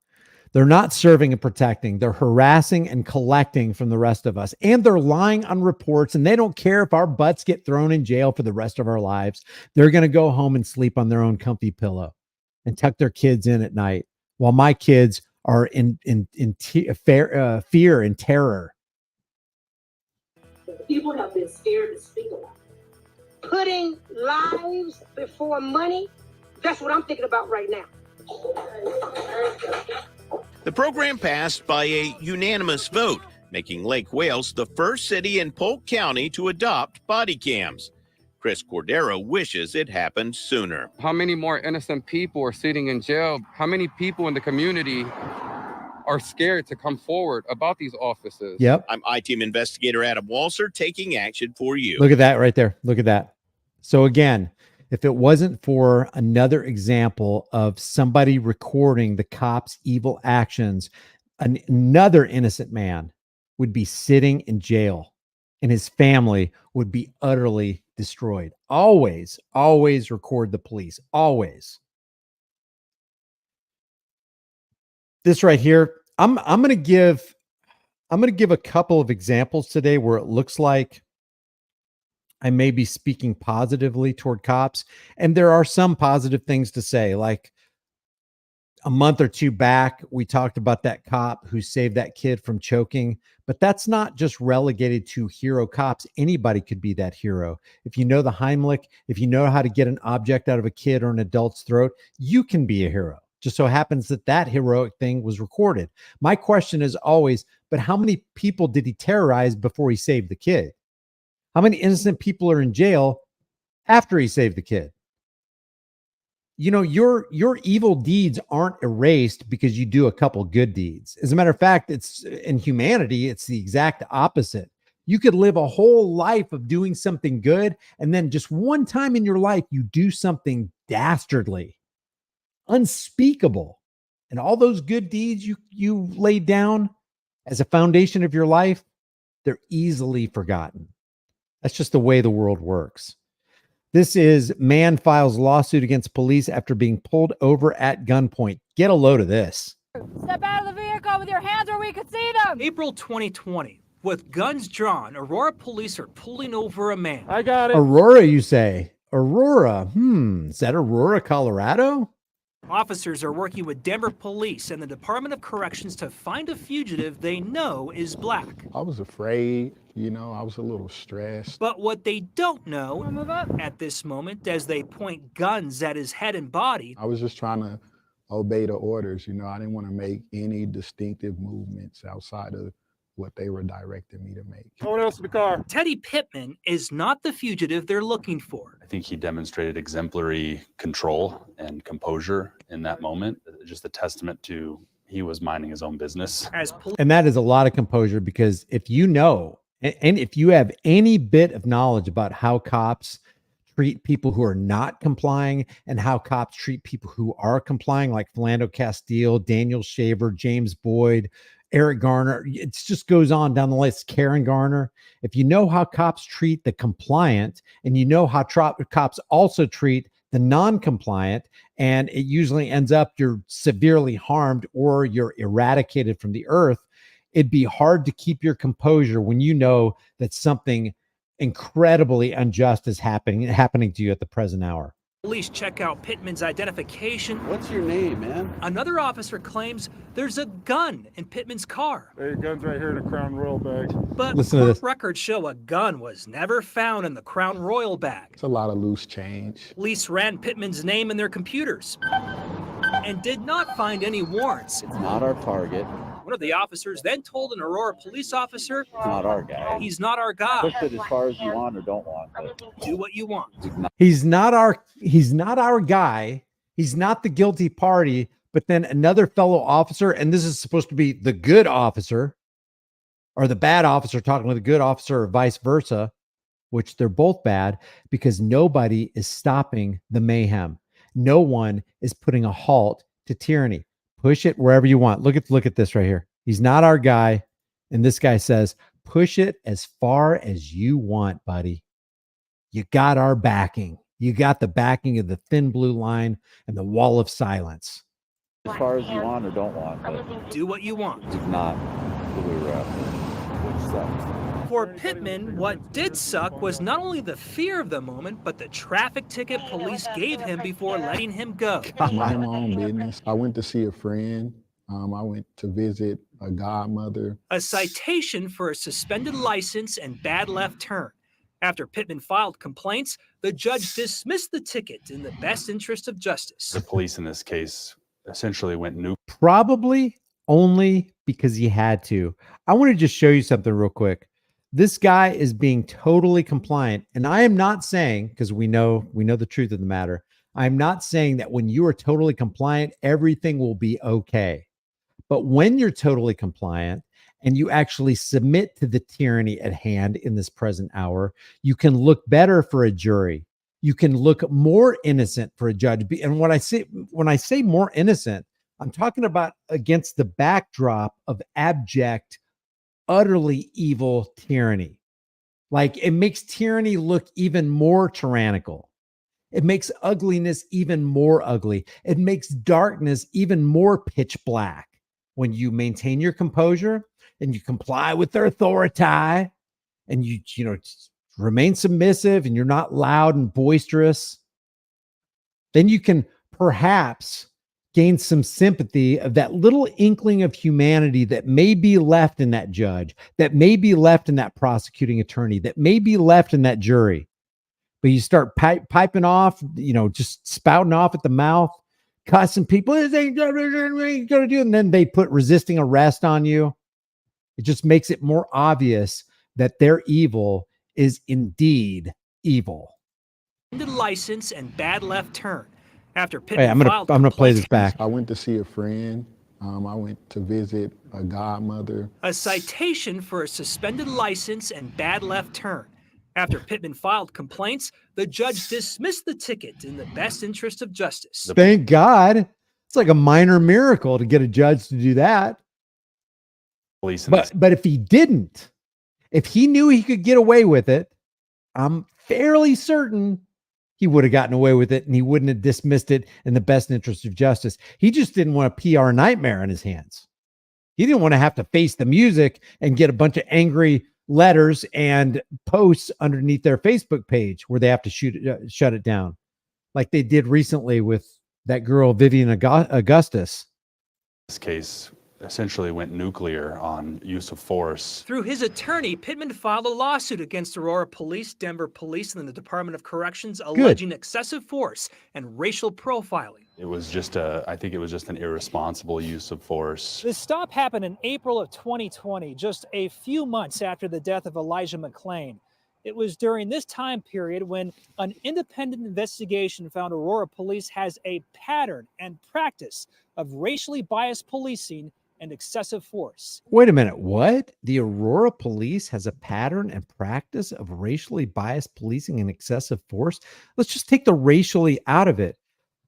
They're not serving and protecting. They're harassing and collecting from the rest of us. And they're lying on reports, and they don't care if our butts get thrown in jail for the rest of our lives. They're going to go home and sleep on their own comfy pillow and tuck their kids in at night while my kids are in fear and terror. People have been scared to speak about it. Putting lives before money, that's what I'm thinking about right now. The program passed by a unanimous vote, making Lake Wales the first city in Polk County to adopt body cams. Chris Cordero wishes it happened sooner. How many more innocent people are sitting in jail? How many people in the community are scared to come forward about these offices? Yep. I'm I-Team investigator Adam Walser taking action for you. Look at that right there. Look at that. So again, if it wasn't for another example of somebody recording the cops' evil actions, another innocent man would be sitting in jail and his family would be utterly destroyed. Always, always record the police. Always. This right here, I'm going to give a couple of examples today where it looks like I may be speaking positively toward cops. And there are some positive things to say. Like a month or two back, we talked about that cop who saved that kid from choking. But that's not just relegated to hero cops. Anybody could be that hero. If you know the Heimlich, if you know how to get an object out of a kid or an adult's throat, you can be a hero. Just so happens that that heroic thing was recorded. My question is always, but how many people did he terrorize before he saved the kid? How many innocent people are in jail after he saved the kid? You know, your evil deeds aren't erased because you do a couple good deeds. As a matter of fact, it's in humanity, it's the exact opposite. You could live a whole life of doing something good, and then just one time in your life, you do something dastardly, unspeakable. And all those good deeds you laid down as a foundation of your life, they're easily forgotten. That's just the way the world works. This is man files lawsuit against police after being pulled over at gunpoint. Get a load of this. Step out of the vehicle with your hands where we can see them. April 2020. With guns drawn, Aurora police are pulling over a man. I got it. Aurora, you say? Aurora. Is that Aurora, Colorado? Officers are working with Denver police and the Department of Corrections to find a fugitive they know is black. I was afraid, I was a little stressed. But what they don't know at this moment, as they point guns at his head and body. I was just trying to obey the orders. I didn't want to make any distinctive movements outside of what they were directing me to make. Someone else in the car. Teddy Pittman is not the fugitive they're looking for. I think he demonstrated exemplary control and composure in that moment. Just a testament to he was minding his own business. And that is a lot of composure, because if you know, and if you have any bit of knowledge about how cops treat people who are not complying and how cops treat people who are complying, like Philando Castile, Daniel Shaver, James Boyd, Eric Garner, it just goes on down the list, Karen Garner. If you know how cops treat the compliant, and you know how cops also treat the non-compliant, and it usually ends up you're severely harmed or you're eradicated from the earth, it'd be hard to keep your composure when you know that something incredibly unjust is happening to you at the present hour. Police check out Pittman's identification. What's your name, man? Another officer claims there's a gun in Pittman's car. Hey, gun's right here in the Crown Royal bag. But Listen to court this. records show a gun was never found in the Crown Royal bag. It's a lot of loose change. Police ran Pittman's name in their computers and did not find any warrants. It's not our target. One of the officers then told an Aurora police officer, It's not our guy. he's not our guy. Push it as far as you want or don't want. But Do what you want. He's not our guy. He's not the guilty party. But then another fellow officer, and this is supposed to be the good officer or the bad officer talking to the good officer or vice versa, which they're both bad because nobody is stopping the mayhem. No one is putting a halt to tyranny. Push it wherever you want. Look at this right here. He's not our guy. And this guy says, push it as far as you want, buddy. You got our backing. You got the backing of the thin blue line and the wall of silence. as far as you want or don't want. But Do what you want. it's not who we were after, which sucks. For Pittman, what did suck was not only the fear of the moment, but the traffic ticket police gave him before letting him go. Mind my own business. I went to see a friend. I went to visit a godmother. A citation for a suspended license and bad left turn. After Pittman filed complaints, the judge dismissed the ticket in the best interest of justice. The police in this case essentially went nuclear. Probably only because he had to. I want to just show you something real quick. This guy is being totally compliant. And I am not saying, because we know the truth of the matter, I'm not saying that when you are totally compliant, everything will be okay. But when you're totally compliant and you actually submit to the tyranny at hand in this present hour, you can look better for a jury. You can look more innocent for a judge. And when I say more innocent, I'm talking about against the backdrop of abject, utterly evil tyranny. Like, it makes tyranny look even more tyrannical. It makes ugliness even more ugly. It makes darkness even more pitch black. When you maintain your composure and you comply with their authority and you remain submissive and you're not loud and boisterous, then you can perhaps gain some sympathy of that little inkling of humanity that may be left in that judge, that may be left in that prosecuting attorney, that may be left in that jury. But you start piping off, just spouting off at the mouth, cussing people, this ain't gonna do, and then they put resisting arrest on you. It just makes it more obvious that their evil is indeed evil. License and bad left turn. After Pittman Hey, I'm gonna play this back. I went to see a friend. I went to visit a godmother. A citation for a suspended license and bad left turn. After Pittman filed complaints, the judge dismissed the ticket in the best interest of justice. Thank God. It's like a minor miracle to get a judge to do that. But if he didn't, if he knew he could get away with it, I'm fairly certain he would have gotten away with it and he wouldn't have dismissed it in the best interest of justice. He just didn't want a PR nightmare in his hands. He didn't want to have to face the music and get a bunch of angry letters and posts underneath their Facebook page where they have to shut it down, like they did recently with that girl Vivian Augustus. This case essentially went nuclear on use of force. Through his attorney, Pittman filed a lawsuit against Aurora Police, Denver Police, and the Department of Corrections, alleging excessive force and racial profiling. It was just I think it was just an irresponsible use of force. This stop happened in April of 2020, just a few months after the death of Elijah McClain. It was during this time period when an independent investigation found Aurora Police has a pattern and practice of racially biased policing and excessive force. Wait a minute. What? The Aurora Police has a pattern and practice of racially biased policing and excessive force? Let's just take the racially out of it.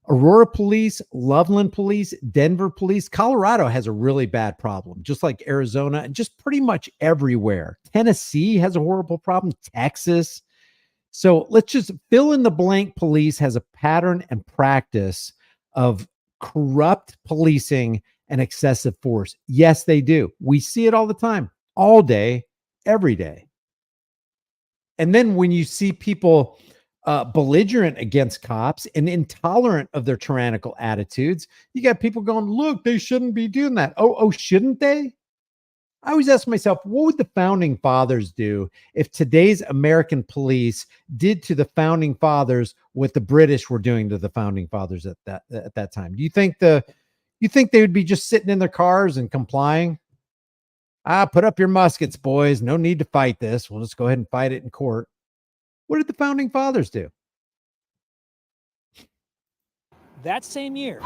Aurora Police, Loveland Police, Denver Police, Colorado has a really bad problem, just like Arizona and just pretty much everywhere. Tennessee has a horrible problem, Texas. So let's just fill in the blank. Police has a pattern and practice of corrupt policing and excessive force. Yes, they do. We see it all the time, all day, every day. And then when you see people belligerent against cops and intolerant of their tyrannical attitudes. You got people going, look, they shouldn't be doing that. Oh, shouldn't they? I always ask myself, what would the founding fathers do if today's American police did to the founding fathers what the British were doing to the founding fathers at that time? Do you think they would be just sitting in their cars and complying? Put up your muskets, boys. No need to fight this. We'll just go ahead and fight it in court. What did the founding fathers do? That same year,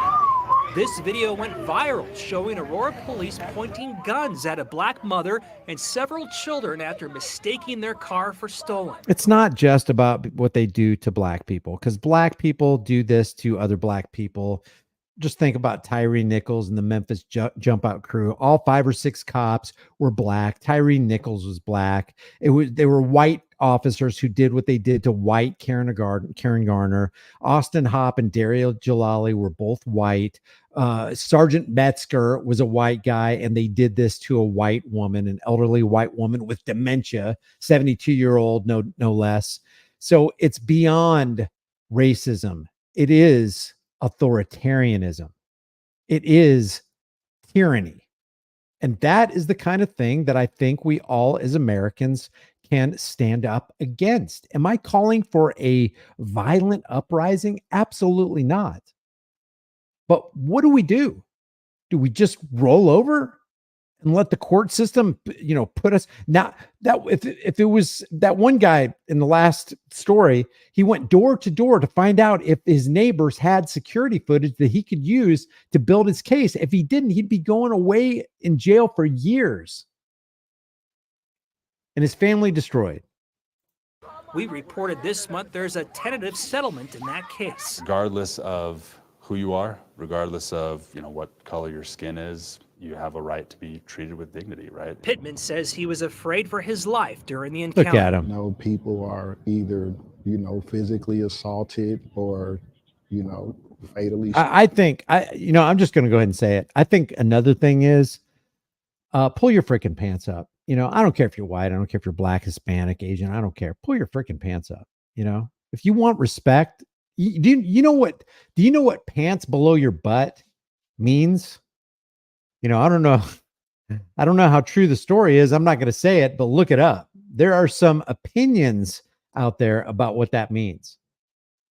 this video went viral, showing Aurora police pointing guns at a black mother and several children after mistaking their car for stolen. It's not just about what they do to black people, because black people do this to other black people. Just think about Tyree Nichols and the Memphis jump out crew. All 5 or 6 cops were black. Tyree Nichols was black. They were white officers who did what they did to white Karen Garner. Austin Hopp and Daryl Jalali were both white. Sergeant Metzger was a white guy, and they did this to a white woman, an elderly white woman with dementia, 72-year-old, no less. So it's beyond racism. It is authoritarianism. It is tyranny. And that is the kind of thing that I think we all as Americans can stand up against. Am I calling for a violent uprising? Absolutely not. But what do? Do we just roll over and let the court system, put us now? That if it was that one guy in the last story, he went door to door to find out if his neighbors had security footage that he could use to build his case. If he didn't, he'd be going away in jail for years, and his family destroyed. We reported this month there's a tentative settlement in that case. Regardless of who you are, regardless of what color your skin is, you have a right to be treated with dignity, right? Pittman says he was afraid for his life during the encounter. Look at him. People are either, physically assaulted or, fatally. I think I'm just going to go ahead and say it. I think another thing is pull your freaking pants up. I don't care if you're white. I don't care if you're black, Hispanic, Asian. I don't care. Pull your freaking pants up. If you want respect, do you know what pants below your butt means? I don't know how true the story is. I'm not going to say it, but look it up. There are some opinions out there about what that means.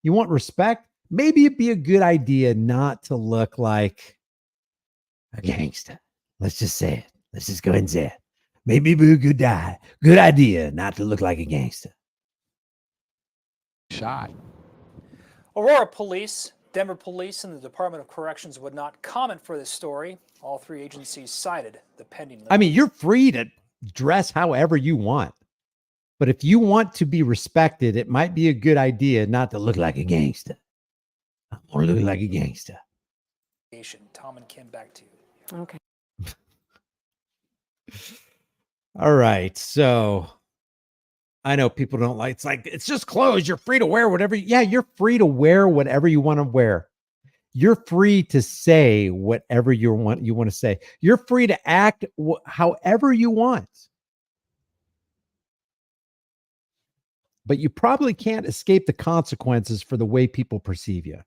You want respect? Maybe it'd be a good idea not to look like a gangster. Let's just say it. Let's just go ahead and say it. Maybe it'd be a good idea not to look like a gangster. Shot. Aurora Police, Denver Police, and the Department of Corrections would not comment for this story. All 3 agencies cited the pending. I mean, you're free to dress however you want. But if you want to be respected, it might be a good idea not to look like a gangster. I want to look like a gangster. Tom and Kim, back to you. Okay. All right. So I know people don't like, it's just clothes. You're free to wear whatever. Yeah, you're free to wear whatever you want to wear. You're free to say whatever you want to say. You're free to act however you want. But you probably can't escape the consequences for the way people perceive you.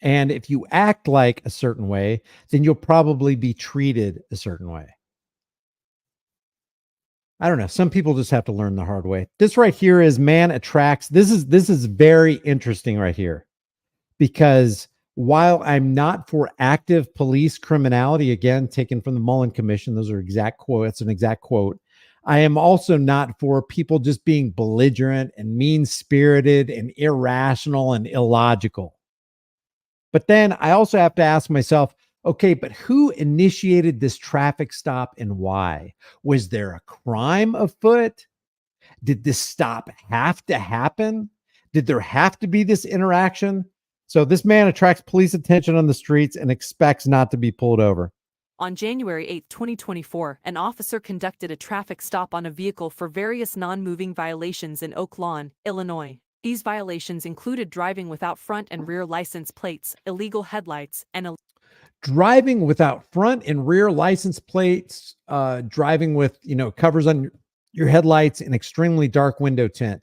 And if you act like a certain way, then you'll probably be treated a certain way. I don't know. Some people just have to learn the hard way. This right here is man attracts. This is very interesting right here, because while I'm not for active police criminality, again, taken from the Mullen Commission, those are exact quotes. It's an exact quote. I am also not for people just being belligerent and mean-spirited and irrational and illogical. But then I also have to ask myself, okay, but who initiated this traffic stop and why? Was there a crime afoot? Did this stop have to happen? Did there have to be this interaction? So this man attracts police attention on the streets and expects not to be pulled over. On January 8, 2024, an officer conducted a traffic stop on a vehicle for various non-moving violations in Oak Lawn, Illinois. These violations included driving without front and rear license plates, illegal headlights, and driving without front and rear license plates, driving with, covers on your headlights, and extremely dark window tint.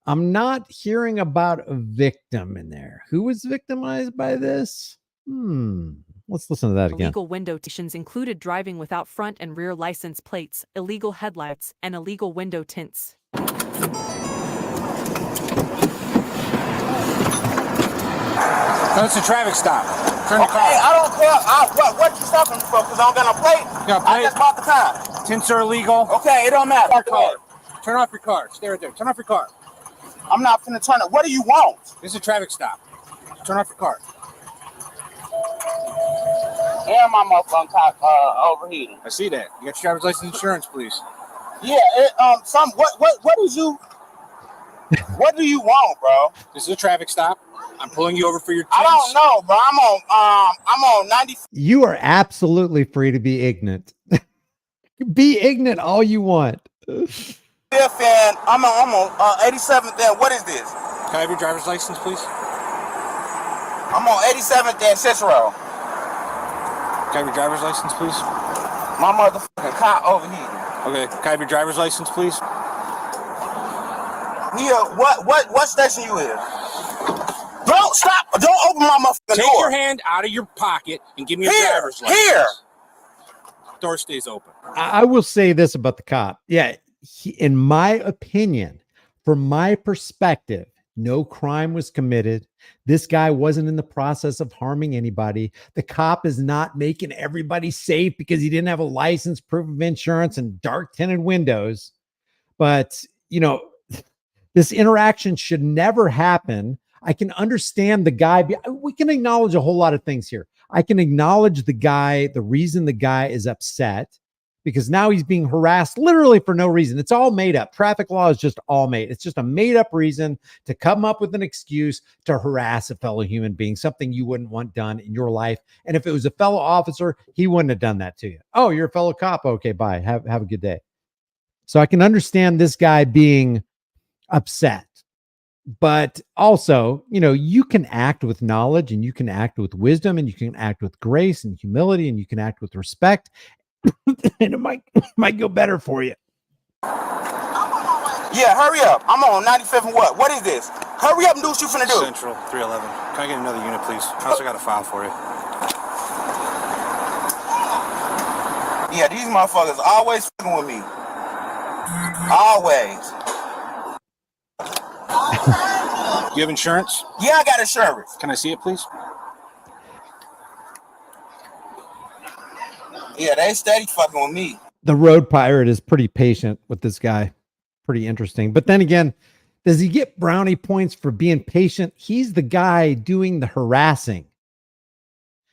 I'm not hearing about a victim in there. Who was victimized by this? Let's listen to that again. Illegal window tints included driving without front and rear license plates, illegal headlights, and illegal window tints. That's a traffic stop. Turn the car. I don't care. What you stopping me for? Because I don't got no plate. I just bought the time. Tints are illegal. Okay, it don't matter. Car. Turn off your car. Stay right there. Turn off your car. I'm not finna turn it. What do you want? This is a traffic stop. Turn off your car. And my motherfucking car overheating. I see that. You got your driver's license, insurance, please. Yeah. What is you? What do you want, bro? This is a traffic stop. I'm pulling you over for your tints. I don't know, bro. I'm on 90. You are absolutely free to be ignorant. Be ignorant all you want. And I'm on 87th. Then what is this? Can I have your driver's license, please? I'm on 87th and Cicero. Can I have your driver's license, please? My motherfucking car overheating. Okay. Can I have your driver's license, please? Yeah. What station you in? Don't stop. Don't open my motherfucking door. Take your hand out of your pocket and give me your driver's license. Here. Door stays open. I will say this about the cop. Yeah, in my opinion, from my perspective, no crime was committed. This guy wasn't in the process of harming anybody. The cop is not making everybody safe because he didn't have a license, proof of insurance, and dark tinted windows. But, you know, this interaction should never happen. I can understand the guy. We can acknowledge a whole lot of things here. I can acknowledge the guy, the reason the guy is upset, because now he's being harassed literally for no reason. It's all made up. Traffic law is just all made. It's just a made up reason to come up with an excuse to harass a fellow human being, something you wouldn't want done in your life. And if it was a fellow officer, he wouldn't have done that to you. Oh, you're a fellow cop. Okay, bye. Have a good day. So I can understand this guy being upset. But also, you know, you can act with knowledge and you can act with wisdom and you can act with grace and humility and you can act with respect. And it might go better for you. Yeah, hurry up. I'm on 95th and what? What is this? Hurry up and do what you finna do. Central 311. Can I get another unit, please? I also got a file for you. Yeah, these motherfuckers always fucking with me. Always. You have insurance? Yeah, I got insurance. Can I see it, please? Yeah, they steady fucking with me. The road pirate is pretty patient with this guy. Pretty interesting. But then again, does he get brownie points for being patient? He's the guy doing the harassing.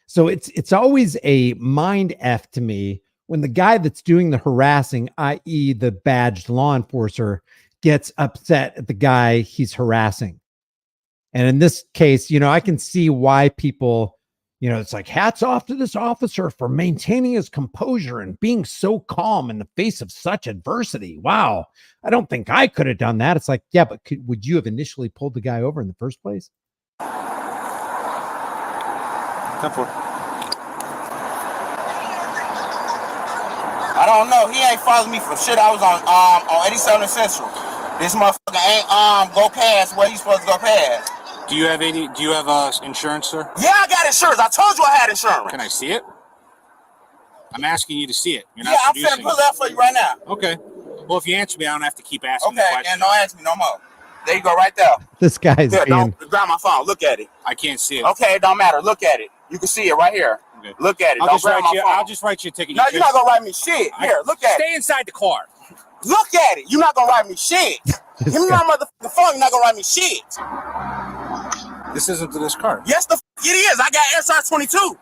So it's always a mind F to me when the guy that's doing the harassing, i.e. the badged law enforcer, gets upset at the guy he's harassing. And in this case, you know, I can see why people, you know, it's like, hats off to this officer for maintaining his composure and being so calm in the face of such adversity. Wow. I don't think I could have done that. It's like, yeah, but would you have initially pulled the guy over in the first place? 10-4. I don't know. He ain't following me for shit. I was on 87 Central. This motherfucker ain't go past where he's supposed to go past. Do you have insurance, sir? Yeah, I got insurance. I told you I had insurance. Can I see it? I'm asking you to see it. You're yeah, not I'm finna pull that for you right now. Okay. Well, if you answer me, I don't have to keep asking the question. And don't ask me no more. There you go, right there. This guy's yeah, being... Don't grab my phone. Look at it. I can't see it. Okay, it don't matter. Look at it. You can see it right here. Okay. Look at it. I'll just write you a ticket. No, you're not gonna write me shit. Here, look at it. Stay inside the car. Look at it. You're not gonna write me shit. Give me my motherfucking phone. You're not gonna write me shit. This isn't to this car. Yes, it is. I got SR 22.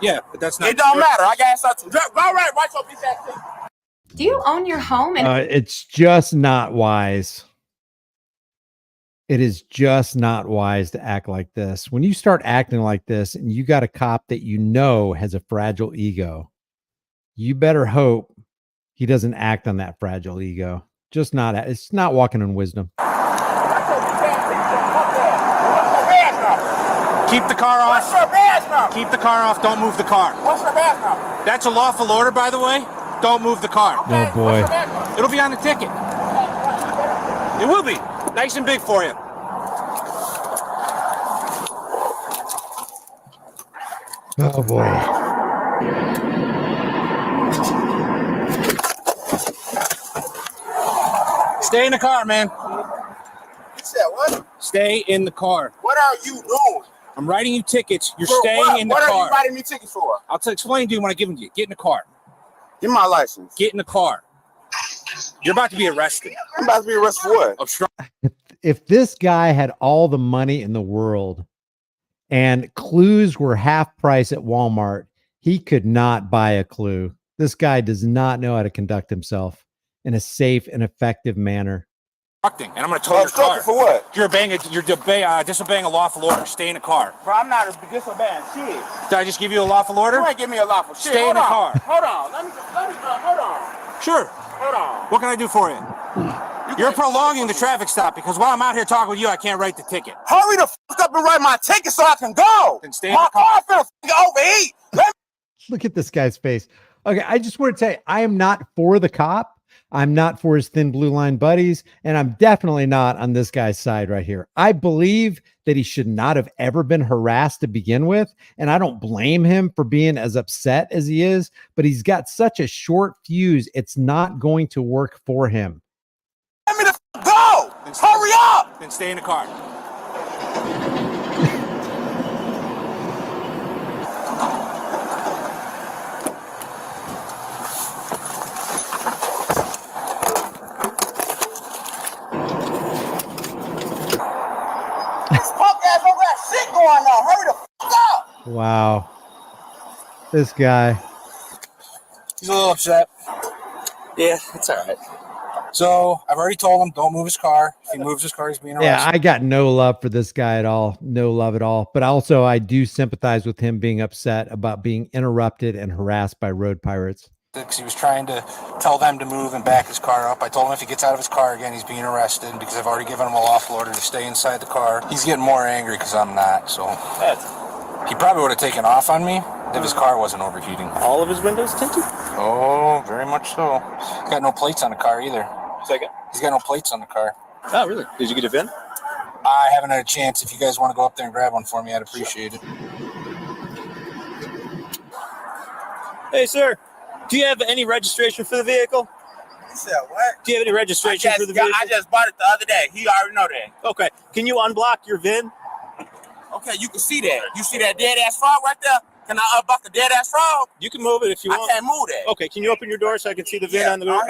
Yeah, but that's not. It don't matter. I got SR 22. All right, write your bitch ass thing. Do you own your home? And it's just not wise. It is just not wise to act like this. When you start acting like this and you got a cop that you know has a fragile ego, you better hope he doesn't act on that fragile ego. Just not, it's not walking in wisdom. Keep the car off. What's your badge number? Keep the car off. Don't move the car. What's your badge number? That's a lawful order, by the way. Don't move the car. Oh boy. It'll be on the ticket. It will be nice and big for you. Oh boy. Stay in the car, man. You said what? Stay in the car. What are you doing? I'm writing you tickets. You're For staying what? in the What car. are you writing me tickets for? I'll explain to you when I give them to you. Get in the car. Give me my license. Get in the car. You're about to be arrested. I'm about to be arrested for what? Obstruction. If this guy had all the money in the world and clues were half price at Walmart, he could not buy a clue. This guy does not know how to conduct himself in a safe and effective manner. And I'm going to tow your car. For what? You're disobeying a lawful order. Stay in the car. Bro, I'm not disobeying shit. Did I just give you a lawful order? You ain't give me a lawful shit. Stay in the car. Hold on. Let me hold on. Sure. Hold on. What can I do for you? You're prolonging the traffic stop because while I'm out here talking with you, I can't write the ticket. Hurry the fuck up and write my ticket so I can go. Then stay in the car. My car finna overheat. Look at this guy's face. Okay, I just want to tell you, I am not for the cop. I'm not for his thin blue line buddies, and I'm definitely not on this guy's side right here. I believe that he should not have ever been harassed to begin with, and I don't blame him for being as upset as he is, but he's got such a short fuse, it's not going to work for him. Let me the fuck go. Hurry up. Then stay in the car. Going on. Hurry the fuck up. Wow. This guy. He's a little upset. Yeah, it's all right. So I've already told him don't move his car. If he moves his car, he's being arrested. Yeah, I got no love for this guy at all. No love at all. But also, I do sympathize with him being upset about being interrupted and harassed by road pirates. Because he was trying to tell them to move and back his car up. I told him if he gets out of his car again, he's being arrested because I've already given him a lawful order to stay inside the car. He's getting more angry because I'm not, so. He probably would have taken off on me if his car wasn't overheating. All of his windows tinted? Oh, very much so. He's got no plates on the car either. Second. He's got no plates on the car. Oh, really? Did you get a VIN? I haven't had a chance. If you guys want to go up there and grab one for me, I'd appreciate it. Hey, sir. Do you have any registration for the vehicle? You said what? Do you have any registration for the vehicle? I just bought it the other day. He already know that. Okay. Can you unblock your VIN? Okay, you can see that. You see that dead ass frog right there? Can I unblock the dead ass frog? You can move it if you want. I can't move that. Okay, can you open your door so I can see the VIN on the door?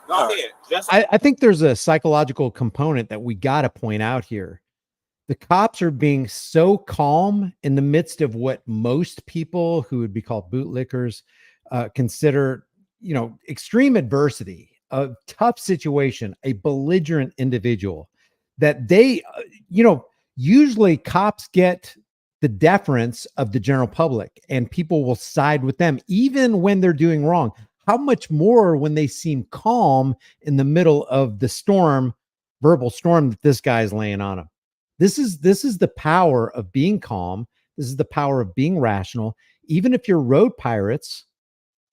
Go ahead. I think there's a psychological component that we got to point out here. The cops are being so calm in the midst of what most people who would be called bootlickers consider, extreme adversity, a tough situation, a belligerent individual, that they, usually cops get the deference of the general public and people will side with them even when they're doing wrong. How much more when they seem calm in the middle of the storm, verbal storm that this guy is laying on them. This is the power of being calm. This is the power of being rational. Even if you're road pirates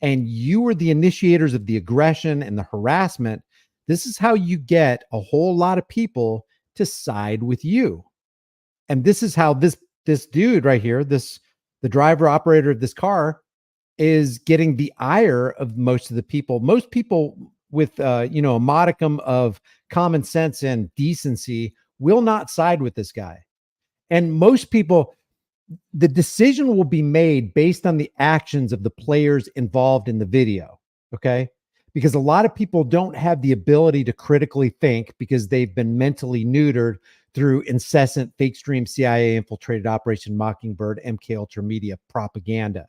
and you were the initiators of the aggression and the harassment, this is how you get a whole lot of people to side with you. And this is how this dude right here, the driver operator of this car, is getting the ire of most of the people. Most people with a modicum of common sense and decency will not side with this guy. And most people, the decision will be made based on the actions of the players involved in the video. Okay. Because a lot of people don't have the ability to critically think because they've been mentally neutered through incessant fake stream CIA infiltrated Operation Mockingbird, MK Ultra media propaganda.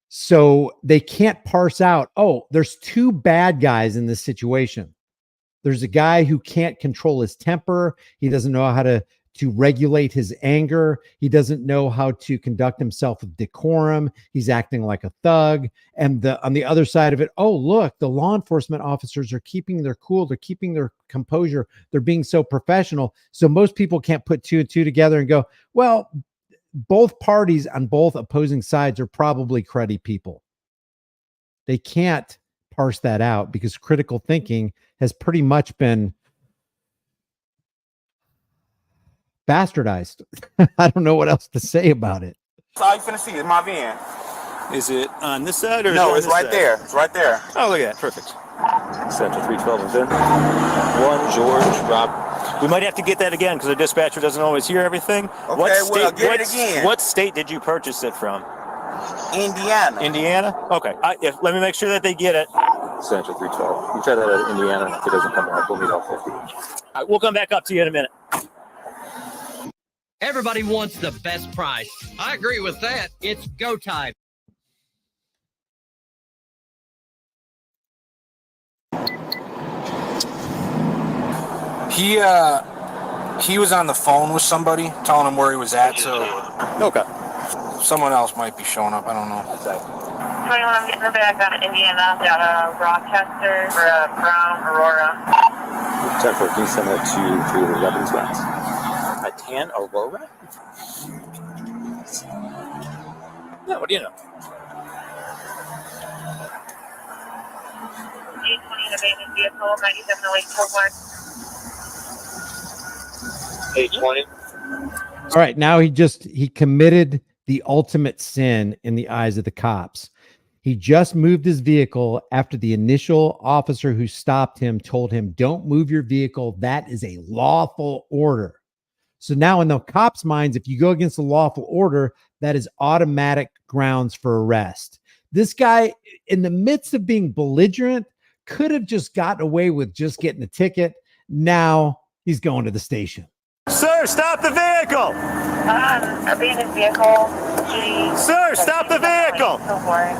So they can't parse out, oh, there's two bad guys in this situation. There's a guy who can't control his temper. He doesn't know how to regulate his anger. He doesn't know how to conduct himself with decorum. He's acting like a thug. And on the other side of it, oh, look, the law enforcement officers are keeping their cool. They're keeping their composure. They're being so professional. So most people can't put two and two together and go, well, both parties on both opposing sides are probably cruddy people. They can't parse that out because critical thinking has pretty much been bastardized. I don't know what else to say about it. That's all you finna see is my van. Is it on this side or? No, is it's it on right this there. It's right there. side? Oh, look at that. Perfect. Central 312 is in. 1 George Rob. We might have to get that again because the dispatcher doesn't always hear everything. Okay, well, get it again. What state did you purchase it from? Indiana. Indiana? Okay. Let me make sure that they get it. Central 312. You try that at Indiana. If it doesn't come back, we'll meet all 50. All right, we'll come back up to you in a minute. Everybody wants the best price. I agree with that. It's go time. He was on the phone with somebody telling him where he was at, so okay. Someone else might be showing up. I don't know. 21, I'm getting the bag down to Indiana, down to Rochester, for Brown, Aurora. 10-4, can you send that to 311 spots? A tan Aurora? Yeah, what do you know? 820 in abandoned vehicle, 9708 Coldmark. 820. All right, now he committed the ultimate sin in the eyes of the cops. He just moved his vehicle after the initial officer who stopped him told him, don't move your vehicle. That is a lawful order. So now in the cops' minds, if you go against the lawful order, that is automatic grounds for arrest. This guy, in the midst of being belligerent, could have just gotten away with just getting a ticket. Now he's going to the station. Sir, stop the vehicle! Abandoned vehicle. Sir, stop the vehicle! Okay.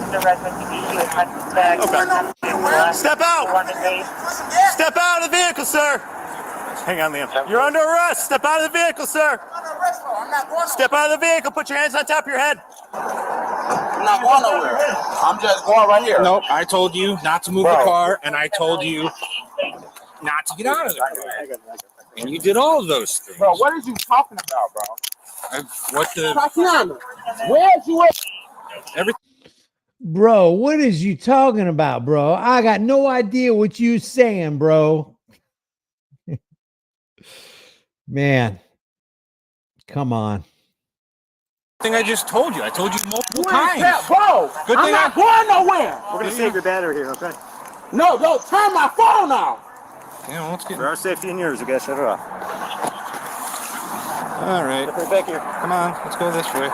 Step out! Step out of the vehicle, sir! Hang on, Liam. You're under arrest! Step out of the vehicle, sir! Step out of the vehicle! Put your hands on top of your head! I'm not going nowhere. I'm just going right here. Nope, I told you not to move the car, and I told you not to get out of the car. And you did all of those things. Bro, what are you talking about, bro? What the? Tatiana, where's you at? Everything. Bro, what is you talking about, bro? I got no idea what you saying, bro. Man, come on. Thing I just told you. I told you multiple Where's times. that, bro? Good I'm thing not going nowhere. We're going to save your battery here, okay? No, don't turn my phone off. Yeah, let's get. For our safety and yours, we got to shut it off. All right. Step right back here. Come on, let's go this way.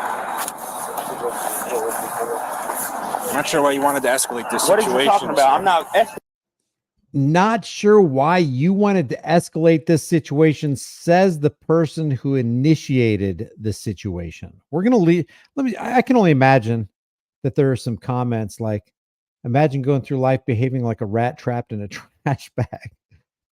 I'm not sure why you wanted to escalate this What situation. are you talking about? I'm Not sure why you wanted to escalate this situation, says the person who initiated the situation. We're going to leave. I can only imagine that there are some comments like, imagine going through life behaving like a rat trapped in a trash bag.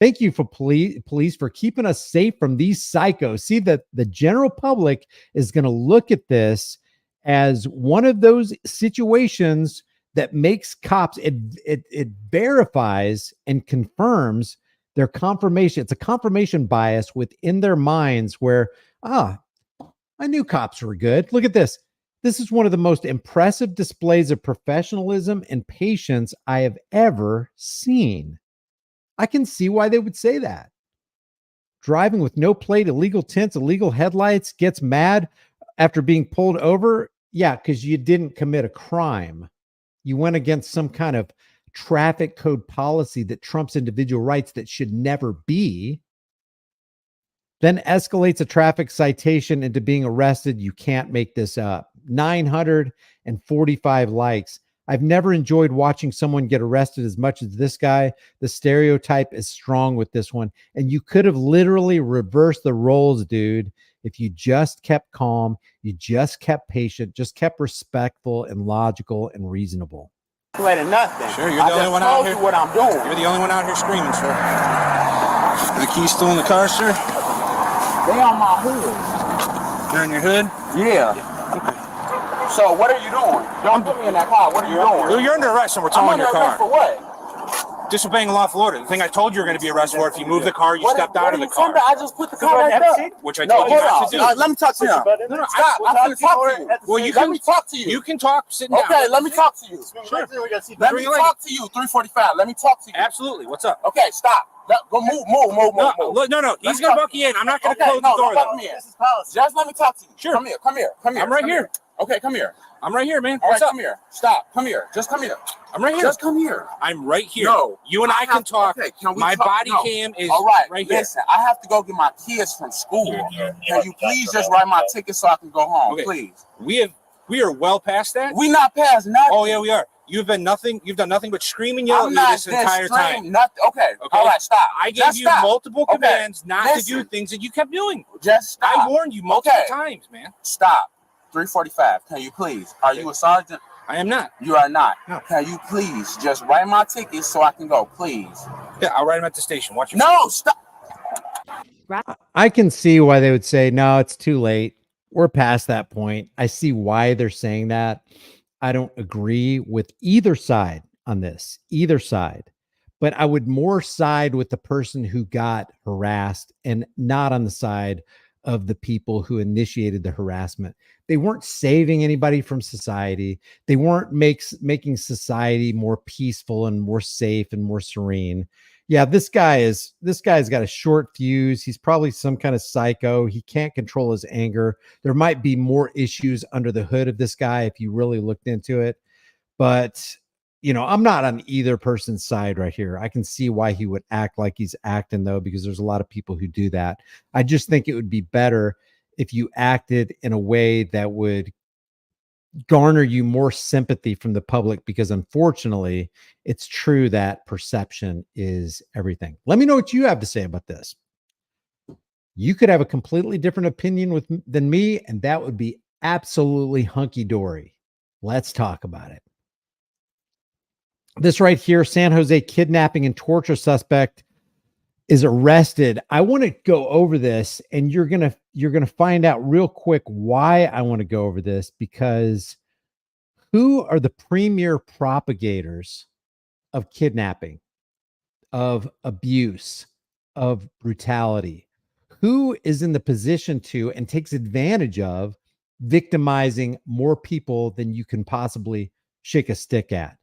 Thank you for police for keeping us safe from these psychos. See that the general public is going to look at this as one of those situations that makes cops, it verifies and confirms their confirmation. It's a confirmation bias within their minds where, I knew cops were good. Look at this. This is one of the most impressive displays of professionalism and patience I have ever seen. I can see why they would say that. Driving with no plate, illegal tints, illegal headlights, gets mad after being pulled over. Yeah, because you didn't commit a crime. You went against some kind of traffic code policy that trumps individual rights that should never be. Then escalates a traffic citation into being arrested. You can't make this up. 945 likes. I've never enjoyed watching someone get arrested as much as this guy. The stereotype is strong with this one. And you could have literally reversed the roles, dude, if you just kept calm, you just kept patient, just kept respectful and logical and reasonable. Wait a nothing. Sure, you're the only one out here. What I'm doing. You're the only one out here screaming, sir. Are the keys still in the car, sir? They on my hood. They're in your hood? Yeah. So what are you doing? Don't put me in that car. What are you doing? Well, you're under arrest and we're towing your car. For what? Disobeying a lawful order. The thing I told you you're going to be arrested for if you move the car, you stepped out of the car. I just put the car right there. Which I told you not to do. Let me talk to you. No, stop. I'm going to talk to you. Well, let me talk to you. You can talk sitting down. Okay, let me talk to you. Sure. Let me talk to you. 345. Let me talk to you. Absolutely. What's up? Okay, stop. Go move. No. He's gonna buck you in. I'm not gonna close the door though. This is policy. Just let me talk to you. Sure. Come here. I'm right here. Okay, come here. I'm right here, man. All right, What's up? come here. Stop. Come here. Just come here. I'm right here. Just come here. I'm right here. No. You and I can talk. Okay, can we My talk? body No. cam is all right. right here. Listen, I have to go get my kids from school. Can you please just write my ticket so I can go home, Okay. please? We are well past that. We not past nothing. Oh yeah, we are. You've done nothing but scream and yell at me this entire time. Nothing. Okay. All right, stop. I gave Just you stop. multiple Okay. commands not to Listen. do things that you kept doing. Just stop. I warned you multiple times, man. Stop. 345. Can you please? Are you a sergeant? I am not. You are not. No. Can you please just write my ticket so I can go, please? Yeah, I'll write him at the station. Watch your No, stop. I can see why they would say, no, it's too late. We're past that point. I see why they're saying that. I don't agree with either side on this, either side. But I would more side with the person who got harassed and not on the side of the people who initiated the harassment. They weren't saving anybody from society. They weren't making society more peaceful and more safe and more serene. Yeah, this guy's got a short fuse. He's probably some kind of psycho. He can't control his anger. There might be more issues under the hood of this guy if you really looked into it. But, you know, I'm not on either person's side right here. I can see why he would act like he's acting, though, because there's a lot of people who do that. I just think it would be better if you acted in a way that would garner you more sympathy from the public, because unfortunately it's true that perception is everything. Let me know what you have to say about this. You could have a completely different opinion than me, and that would be absolutely hunky-dory. Let's talk about it. This right here, San Jose kidnapping and torture suspect is arrested. I want to go over this, and you're gonna find out real quick why I want to go over this, because who are the premier propagators of kidnapping, of abuse, of brutality? Who is in the position to and takes advantage of victimizing more people than you can possibly shake a stick at?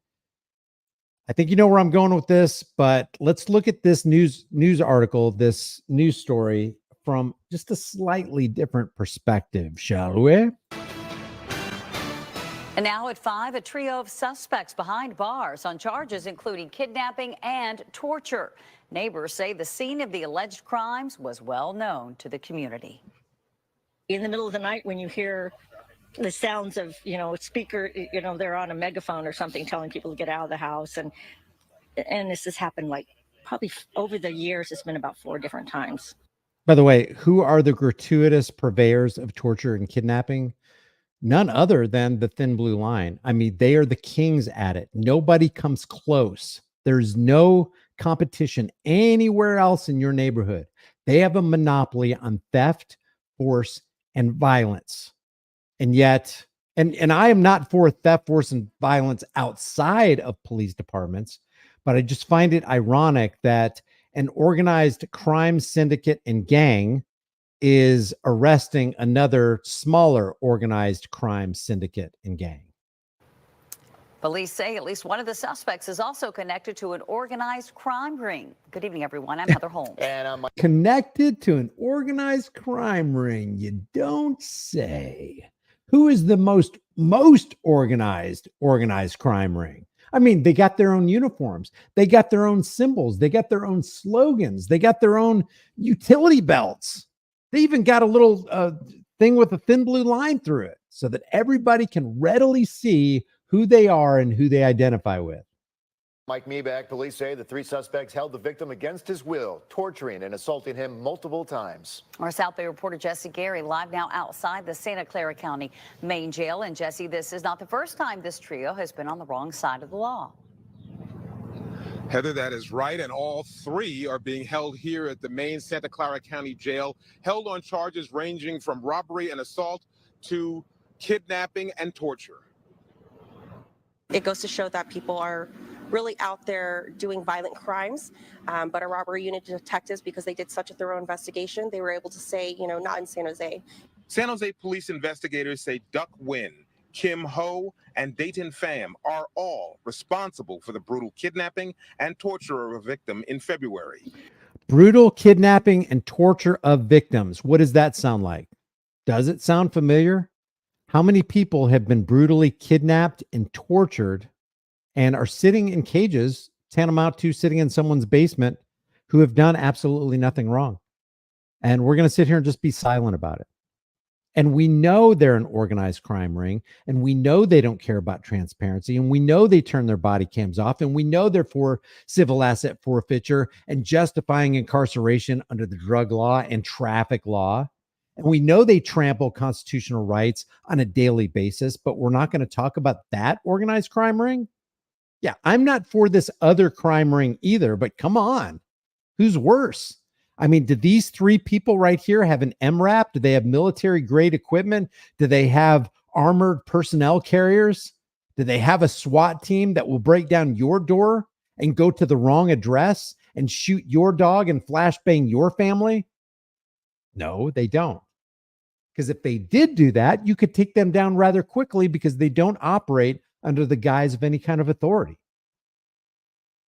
I think you know where I'm going with this, but let's look at this news article, this news story from just a slightly different perspective, shall we? And now at 5, a trio of suspects behind bars on charges including kidnapping and torture. Neighbors say the scene of the alleged crimes was well known to the community. In the middle of the night, when you hear the sounds of, speaker, they're on a megaphone or something telling people to get out of the house. And this has happened like probably over the years. It's been about 4 different times. By the way, who are the gratuitous purveyors of torture and kidnapping? None other than the Thin Blue Line. I mean, they are the kings at it. Nobody comes close. There's no competition anywhere else in your neighborhood. They have a monopoly on theft, force, and violence. And yet, and I am not for theft, force, and violence outside of police departments, but I just find it ironic that an organized crime syndicate and gang is arresting another smaller organized crime syndicate and gang. Police say at least one of the suspects is also connected to an organized crime ring. Good evening, everyone. I'm Heather Holmes. And connected to an organized crime ring, you don't say. Who is the most organized crime ring? I mean, they got their own uniforms. They got their own symbols. They got their own slogans. They got their own utility belts. They even got a little thing with a thin blue line through it so that everybody can readily see who they are and who they identify with. Mike Meeback, police say the 3 suspects held the victim against his will, torturing and assaulting him multiple times. Our South Bay reporter Jesse Gary live now outside the Santa Clara County main jail. And Jesse, this is not the first time this trio has been on the wrong side of the law. Heather, that is right, and all 3 are being held here at the main Santa Clara County Jail, held on charges ranging from robbery and assault to kidnapping and torture. It goes to show that people are really out there doing violent crimes, but our robbery unit detectives, because they did such a thorough investigation, they were able to say, not in San Jose. San Jose police investigators say Duck Wynn, Kim Ho, and Dayton Pham are all responsible for the brutal kidnapping and torture of a victim in February. Brutal kidnapping and torture of victims. What does that sound like? Does it sound familiar? How many people have been brutally kidnapped and tortured and are sitting in cages, tantamount to sitting in someone's basement, who have done absolutely nothing wrong? And we're going to sit here and just be silent about it. And we know they're an organized crime ring, and we know they don't care about transparency, and we know they turn their body cams off, and we know they're for civil asset forfeiture and justifying incarceration under the drug law and traffic law. And we know they trample constitutional rights on a daily basis, but we're not going to talk about that organized crime ring. Yeah, I'm not for this other crime ring either, but come on, who's worse? I mean, do these three people right here have an MRAP? Do they have military grade equipment? Do they have armored personnel carriers? Do they have a SWAT team that will break down your door and go to the wrong address and shoot your dog and flashbang your family? No, they don't. Because if they did do that, you could take them down rather quickly because they don't operate under the guise of any kind of authority.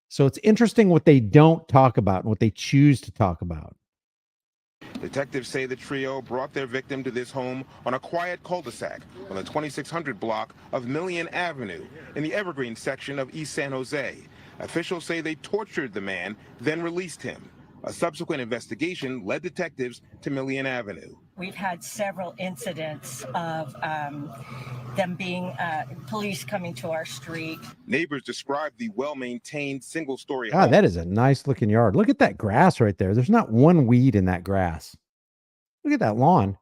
So it's interesting what they don't talk about and what they choose to talk about. Detectives say the trio brought their victim to this home on a quiet cul-de-sac on the 2600 block of Million Avenue in the Evergreen section of East San Jose. Officials say they tortured the man, then released him. A subsequent investigation led detectives to Million Avenue. We've had several incidents of them being police coming to our street. Neighbors described the well-maintained single-story God, home. that is a nice looking yard. Look at that grass right there. There's not one weed in that grass. Look at that lawn.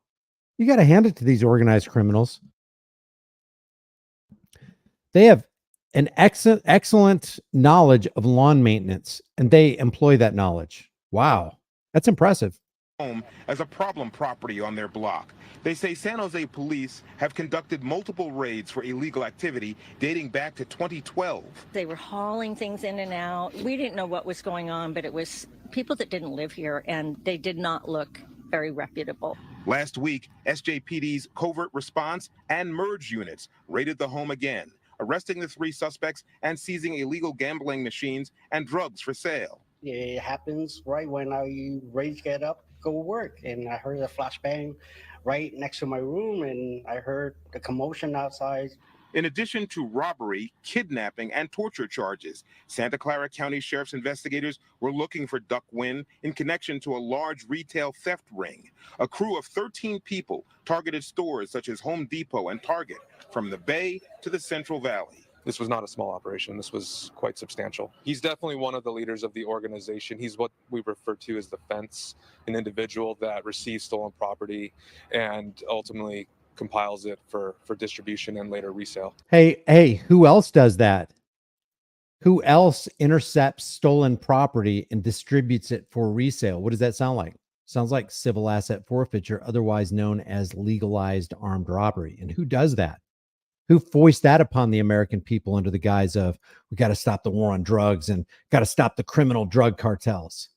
You got to hand it to these organized criminals. They have an excellent knowledge of lawn maintenance, and they employ that knowledge. Wow, that's impressive. Home as a problem property on their block. They say San Jose police have conducted multiple raids for illegal activity dating back to 2012. They were hauling things in and out. We didn't know what was going on, but it was people that didn't live here, and they did not look very reputable. Last week, SJPD's covert response and merge units raided the home again, arresting the three suspects and seizing illegal gambling machines and drugs for sale. It happens right when I rage get up, go work, and I heard a flashbang right next to my room, and I heard the commotion outside. In addition to robbery, kidnapping, and torture charges, Santa Clara County Sheriff's investigators were looking for Duck Wynn in connection to a large retail theft ring. A crew of 13 people targeted stores such as Home Depot and Target from the Bay to the Central Valley. This was not a small operation. This was quite substantial. He's definitely one of the leaders of the organization. He's what we refer to as the fence, an individual that receives stolen property and ultimately compiles it for distribution and later resale. Hey, who else does that? Who else intercepts stolen property and distributes it for resale? What does that sound like? Sounds like civil asset forfeiture, otherwise known as legalized armed robbery. And who does that? Who foists that upon the American people under the guise of, we got to stop the war on drugs and got to stop the criminal drug cartels?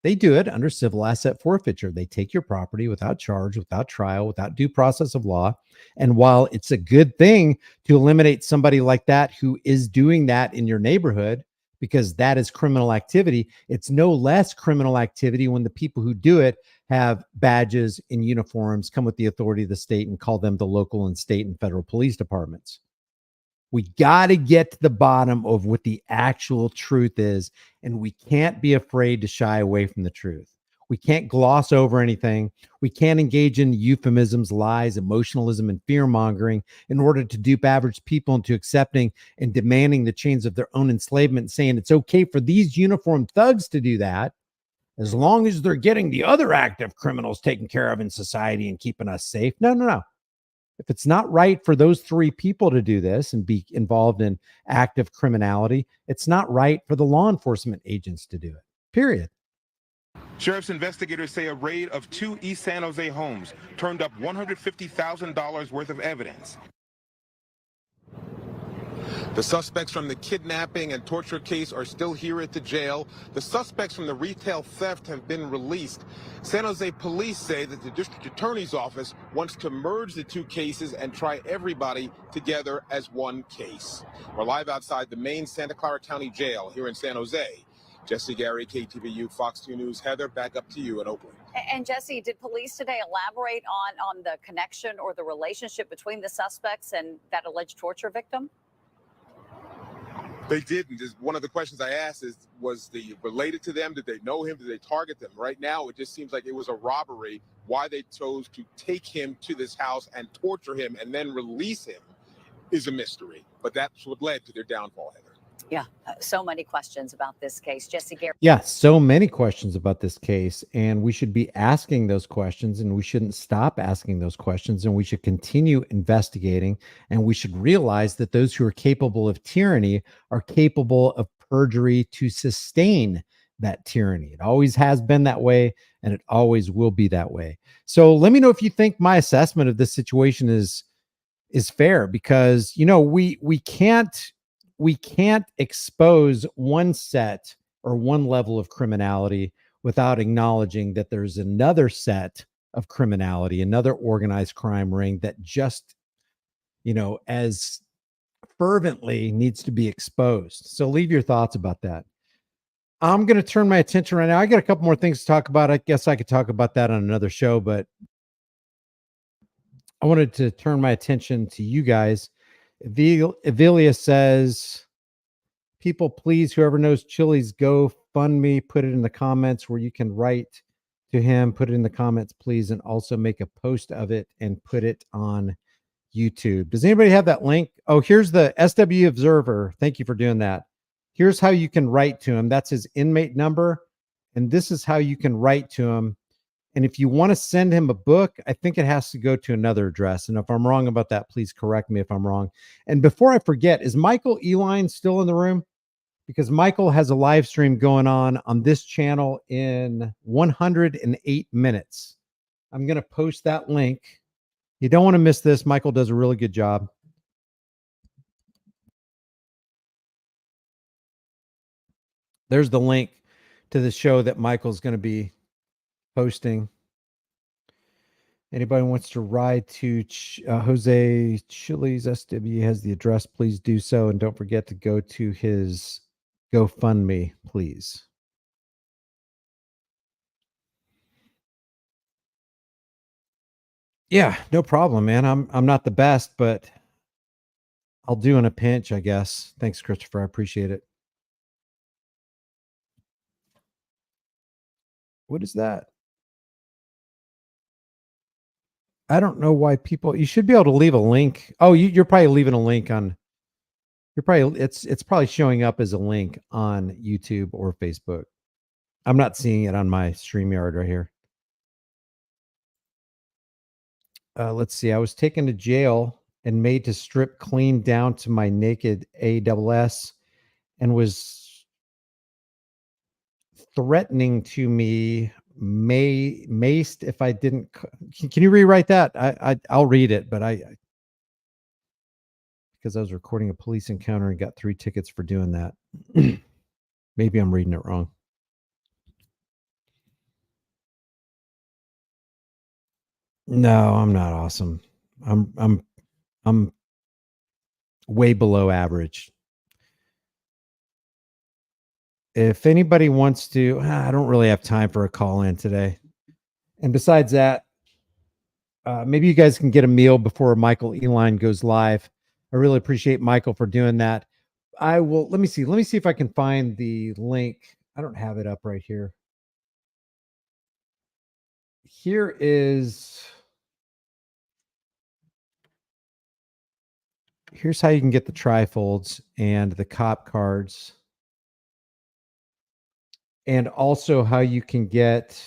They do it under civil asset forfeiture. They take your property without charge, without trial, without due process of law. And while it's a good thing to eliminate somebody like that who is doing that in your neighborhood, because that is criminal activity, it's no less criminal activity when the people who do it have badges and uniforms, come with the authority of the state, and call them the local and state and federal police departments. We got to get to the bottom of what the actual truth is, and we can't be afraid to shy away from the truth. We can't gloss over anything. We can't engage in euphemisms, lies, emotionalism, and fear-mongering in order to dupe average people into accepting and demanding the chains of their own enslavement, saying it's okay for these uniformed thugs to do that as long as they're getting the other active criminals taken care of in society and keeping us safe. No. If it's not right for those three people to do this and be involved in active criminality, it's not right for the law enforcement agents to do it, period. Sheriff's investigators say a raid of 2 East San Jose homes turned up $150,000 worth of evidence. The suspects from the kidnapping and torture case are still here at the jail. The suspects from the retail theft have been released. San Jose police say that the district attorney's office wants to merge the two cases and try everybody together as one case. We're live outside the main Santa Clara County Jail here in San Jose. Jesse Gary, KTVU, Fox 2 News. Heather, back up to you in Oakland. And Jesse, did police today elaborate on the connection or the relationship between the suspects and that alleged torture victim? They didn't. One of the questions I asked is, was the related to them? Did they know him? Did they target them? Right now, it just seems like it was a robbery. Why they chose to take him to this house and torture him and then release him is a mystery. But that's what led to their downfall, Heather. Yeah, so many questions about this case. Jesse Gary. Yeah, so many questions about this case, and we should be asking those questions, and we shouldn't stop asking those questions, and we should continue investigating, and we should realize that those who are capable of tyranny are capable of perjury to sustain that tyranny. It always has been that way, and it always will be that way. So let me know if you think my assessment of this situation is fair, because we can't expose one set or one level of criminality without acknowledging that there's another set of criminality, another organized crime ring that just, as fervently needs to be exposed. So leave your thoughts about that. I'm going to turn my attention right now. I got a couple more things to talk about. I guess I could talk about that on another show, but I wanted to turn my attention to you guys. Evelia says, people, please, whoever knows Chille's GoFundMe, put it in the comments where you can write to him. Put it in the comments, please, and also make a post of it and put it on YouTube. Does anybody have that link? Oh, here's the SW Observer. Thank you for doing that. Here's how you can write to him. That's his inmate number. And this is how you can write to him. And if you want to send him a book, I think it has to go to another address. And if I'm wrong about that, please correct me if I'm wrong. And before I forget, is Michael Eline still in the room? Because Michael has a live stream going on this channel in 108 minutes. I'm going to post that link. You don't want to miss this. Michael does a really good job. There's the link to the show that Michael's going to be posting. Anybody wants to ride to Jose Chille's SW has the address. Please do so. And don't forget to go to his GoFundMe, please. Yeah, no problem, man. I'm not the best, but I'll do in a pinch, I guess. Thanks, Christopher. I appreciate it. What is that? I don't know why people, you should be able to leave a link. Oh, you're probably leaving a link on, it's probably showing up as a link on YouTube or Facebook. I'm not seeing it on my StreamYard right here. Let's see. I was taken to jail and made to strip clean down to my naked ASS and was threatening to me maced if I didn't. Can you rewrite that? I'll read it, but because I was recording a police encounter and got 3 tickets for doing that. Maybe I'm reading it wrong. No, I'm not awesome. I'm way below average. If anybody wants to, I don't really have time for a call in today. And besides that, maybe you guys can get a meal before Michael Eline goes live. I really appreciate Michael for doing that. I will, let me see if I can find the link. I don't have it up right here. Here's how you can get the trifolds and the cop cards. And also how you can get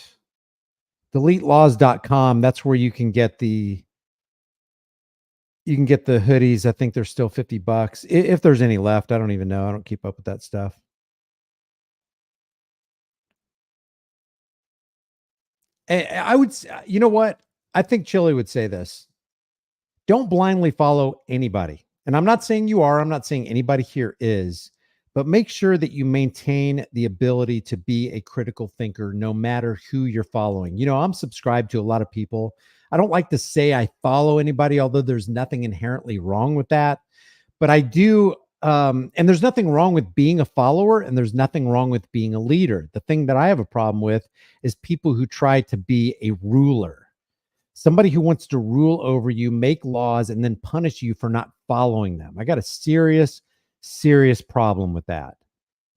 deletelaws.com. That's where you can get the hoodies. I think they're still $50 if there's any left. I don't even know. I don't keep up with that stuff. I would, you know what? I think Chille would say this. Don't blindly follow anybody. and I'm not saying you are, I'm not saying anybody here is, but make sure that you maintain the ability to be a critical thinker no matter who you're following. You know, I'm subscribed to a lot of people. I don't like to say I follow anybody, although there's nothing inherently wrong with that. But I do, and there's nothing wrong with being a follower, and there's nothing wrong with being a leader. The thing that I have a problem with is people who try to be a ruler, somebody who wants to rule over you, make laws, and then punish you for not following them. I got a serious problem with that,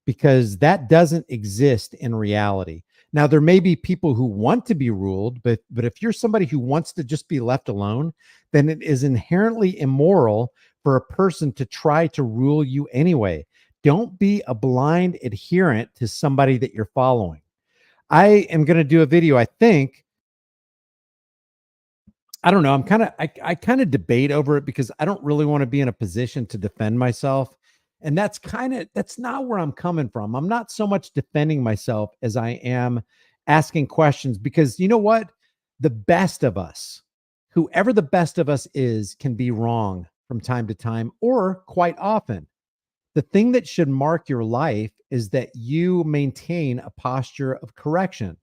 because that doesn't exist in reality. Now, there may be people who want to be ruled, but if you're somebody who wants to just be left alone, then it is inherently immoral for a person to try to rule you anyway. Don't be a blind adherent to somebody that you're following. I am going to do a video, I think. I don't know. I kind of debate over it because I don't really want to be in a position to defend myself. And that's not where I'm coming from. I'm not so much defending myself as I am asking questions, because you know what? The best of us, whoever the best of us is, can be wrong from time to time, or quite often. The thing that should mark your life is that you maintain a posture of correction,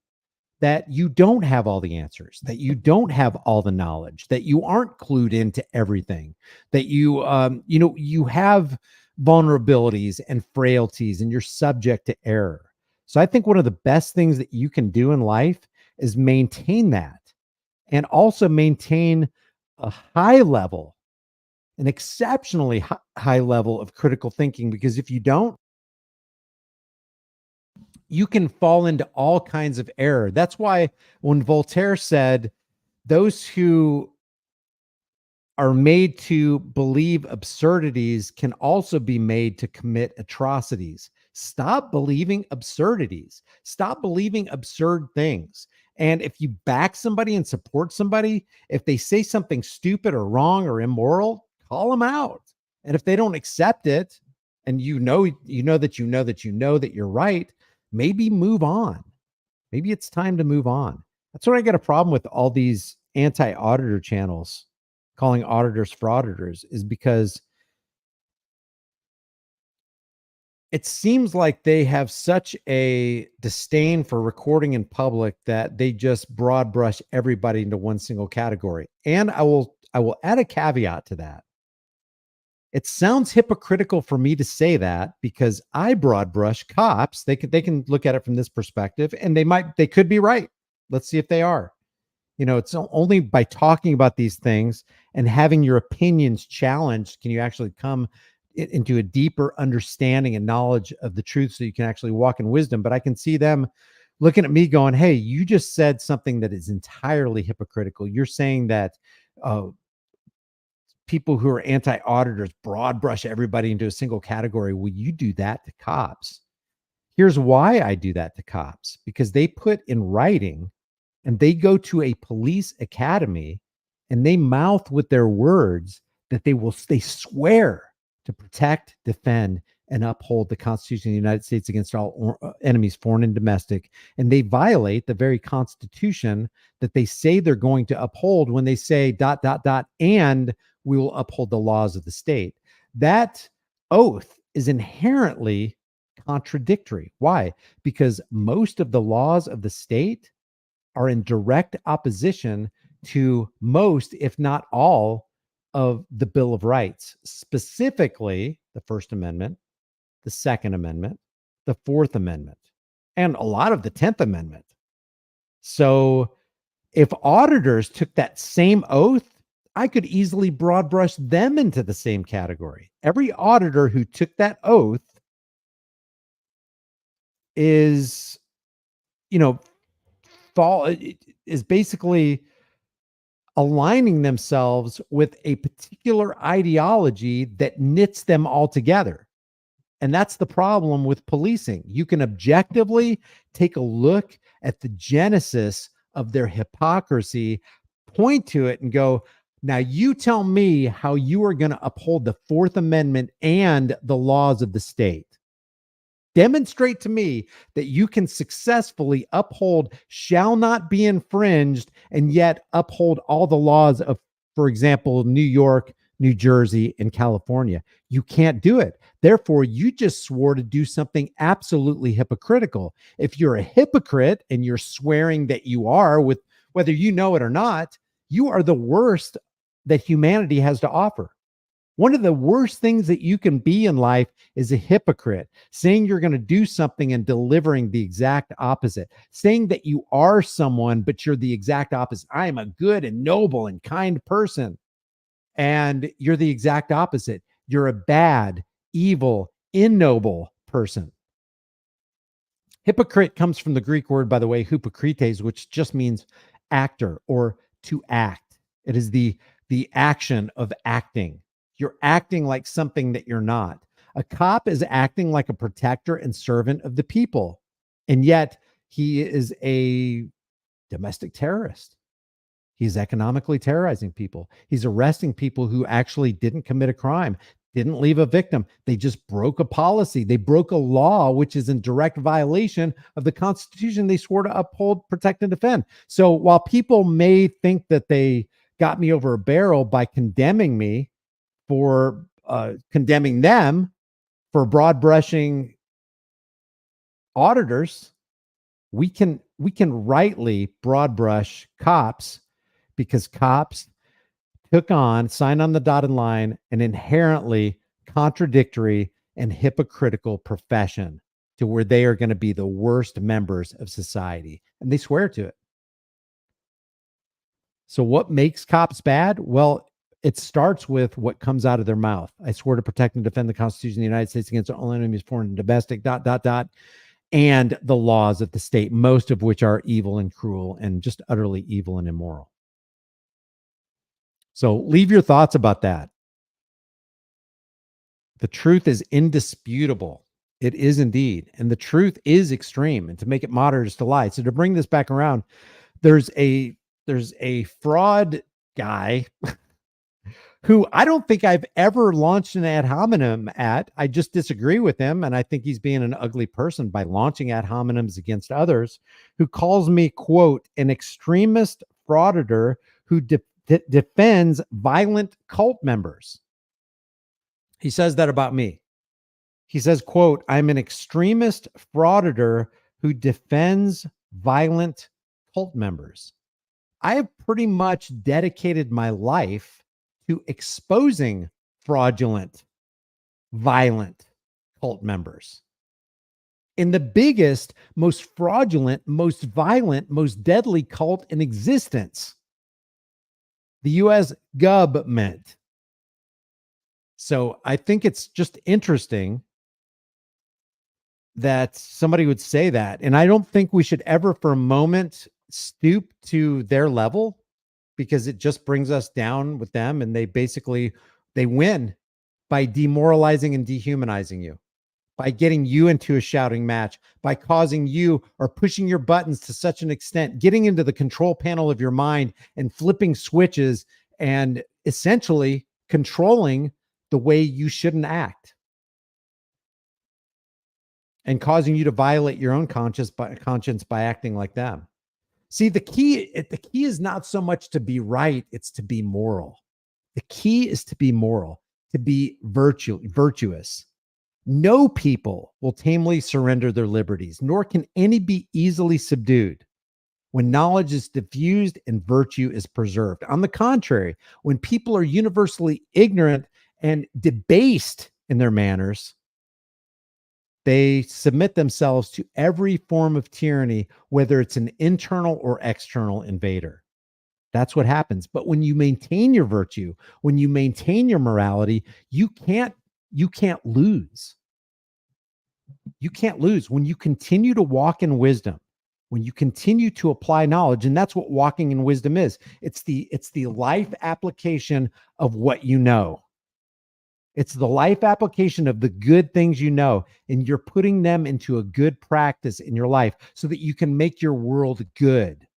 that you don't have all the answers, that you don't have all the knowledge, that you aren't clued into everything, that you have vulnerabilities and frailties, and you're subject to error. So I think one of the best things that you can do in life is maintain that, and also maintain a high level, an exceptionally high level of critical thinking, because if you don't, you can fall into all kinds of error. That's why when Voltaire said, those who are made to believe absurdities can also be made to commit atrocities. Stop believing absurdities. Stop believing absurd things. And if you back somebody and support somebody, if they say something stupid or wrong or immoral, call them out. And if they don't accept it, and you know that you're right, maybe move on. Maybe it's time to move on. That's what I get a problem with all these anti-auditor channels calling auditors frauditors, is because it seems like they have such a disdain for recording in public that they just broad brush everybody into one single category. And I will add a caveat to that. It sounds hypocritical for me to say that, because I broad brush cops. They can look at it from this perspective, and they could be right. Let's see if they are. You know, it's only by talking about these things and having your opinions challenged can you actually come into a deeper understanding and knowledge of the truth, so you can actually walk in wisdom. But I can see them looking at me going, hey, you just said something that is entirely hypocritical. You're saying that people who are anti-auditors broad brush everybody into a single category. Will you do that to cops? Here's why I do that to cops, because they put in writing, and they go to a police academy, and they mouth with their words that they swear to protect, defend, and uphold the Constitution of the United States against all enemies, foreign and domestic. And they violate the very Constitution that they say they're going to uphold when they say ... and we will uphold the laws of the state. That oath is inherently contradictory. Why? Because most of the laws of the state are in direct opposition to most, if not all, of the Bill of Rights, specifically the First Amendment, the Second Amendment, the Fourth Amendment, and a lot of the 10th Amendment. So if auditors took that same oath, I could easily broad brush them into the same category. Every auditor who took that oath is, is basically aligning themselves with a particular ideology that knits them all together. And that's the problem with policing. You can objectively take a look at the genesis of their hypocrisy, point to it, and go, now you tell me how you are going to uphold the Fourth Amendment and the laws of the state. Demonstrate to me that you can successfully uphold shall not be infringed and yet uphold all the laws of, for example, New York, New Jersey, and California. You can't do it. Therefore, you just swore to do something absolutely hypocritical. If you're a hypocrite and you're swearing that you are, with whether you know it or not, you are the worst that humanity has to offer. One of the worst things that you can be in life is a hypocrite, saying you're going to do something and delivering the exact opposite, saying that you are someone, but you're the exact opposite. I am a good and noble and kind person. And you're the exact opposite. You're a bad, evil, ignoble person. Hypocrite comes from the Greek word, by the way, hypokrites, which just means actor or to act. It is the action of acting. You're acting like something that you're not. A cop is acting like a protector and servant of the people. And yet he is a domestic terrorist. He's economically terrorizing people. He's arresting people who actually didn't commit a crime, didn't leave a victim. They just broke a policy. They broke a law, which is in direct violation of the Constitution they swore to uphold, protect, and defend. So while people may think that they got me over a barrel by condemning me for condemning them for broad brushing auditors, we can rightly broad brush cops, because cops signed on the dotted line, an inherently contradictory and hypocritical profession to where they are going to be the worst members of society. And they swear to it. So what makes cops bad? Well, it starts with what comes out of their mouth. I swear to protect and defend the Constitution of the United States against all enemies, foreign and domestic, ... and the laws of the state, most of which are evil and cruel and just utterly evil and immoral. So leave your thoughts about that. The truth is indisputable. It is indeed. And the truth is extreme. And to make it moderate is to lie. So to bring this back around, there's a fraud guy who I don't think I've ever launched an ad hominem at. I just disagree with him. And I think he's being an ugly person by launching ad hominems against others, who calls me, quote, an extremist frauditor who defends violent cult members. He says that about me. He says, quote, I'm an extremist frauditor who defends violent cult members. I have pretty much dedicated my life to exposing fraudulent, violent cult members. In the biggest, most fraudulent, most violent, most deadly cult in existence, the U.S. government. So I think it's just interesting that somebody would say that. And I don't think we should ever for a moment stoop to their level, because it just brings us down with them. And they win by demoralizing and dehumanizing you, by getting you into a shouting match, by causing you or pushing your buttons to such an extent, getting into the control panel of your mind and flipping switches and essentially controlling the way you shouldn't act, and causing you to violate your own conscience by acting like them. See, the key is not so much to be right, it's to be moral. The key is to be moral, to be virtuous. No people will tamely surrender their liberties, nor can any be easily subdued when knowledge is diffused and virtue is preserved. On the contrary, when people are universally ignorant and debased in their manners, they submit themselves to every form of tyranny, whether it's an internal or external invader. That's what happens. But when you maintain your virtue, when you maintain your morality, you can't lose. You can't lose when you continue to walk in wisdom, when you continue to apply knowledge. And that's what walking in wisdom is. It's the life application of what you know. It's the life application of the good things you know, and you're putting them into a good practice in your life so that you can make your world good.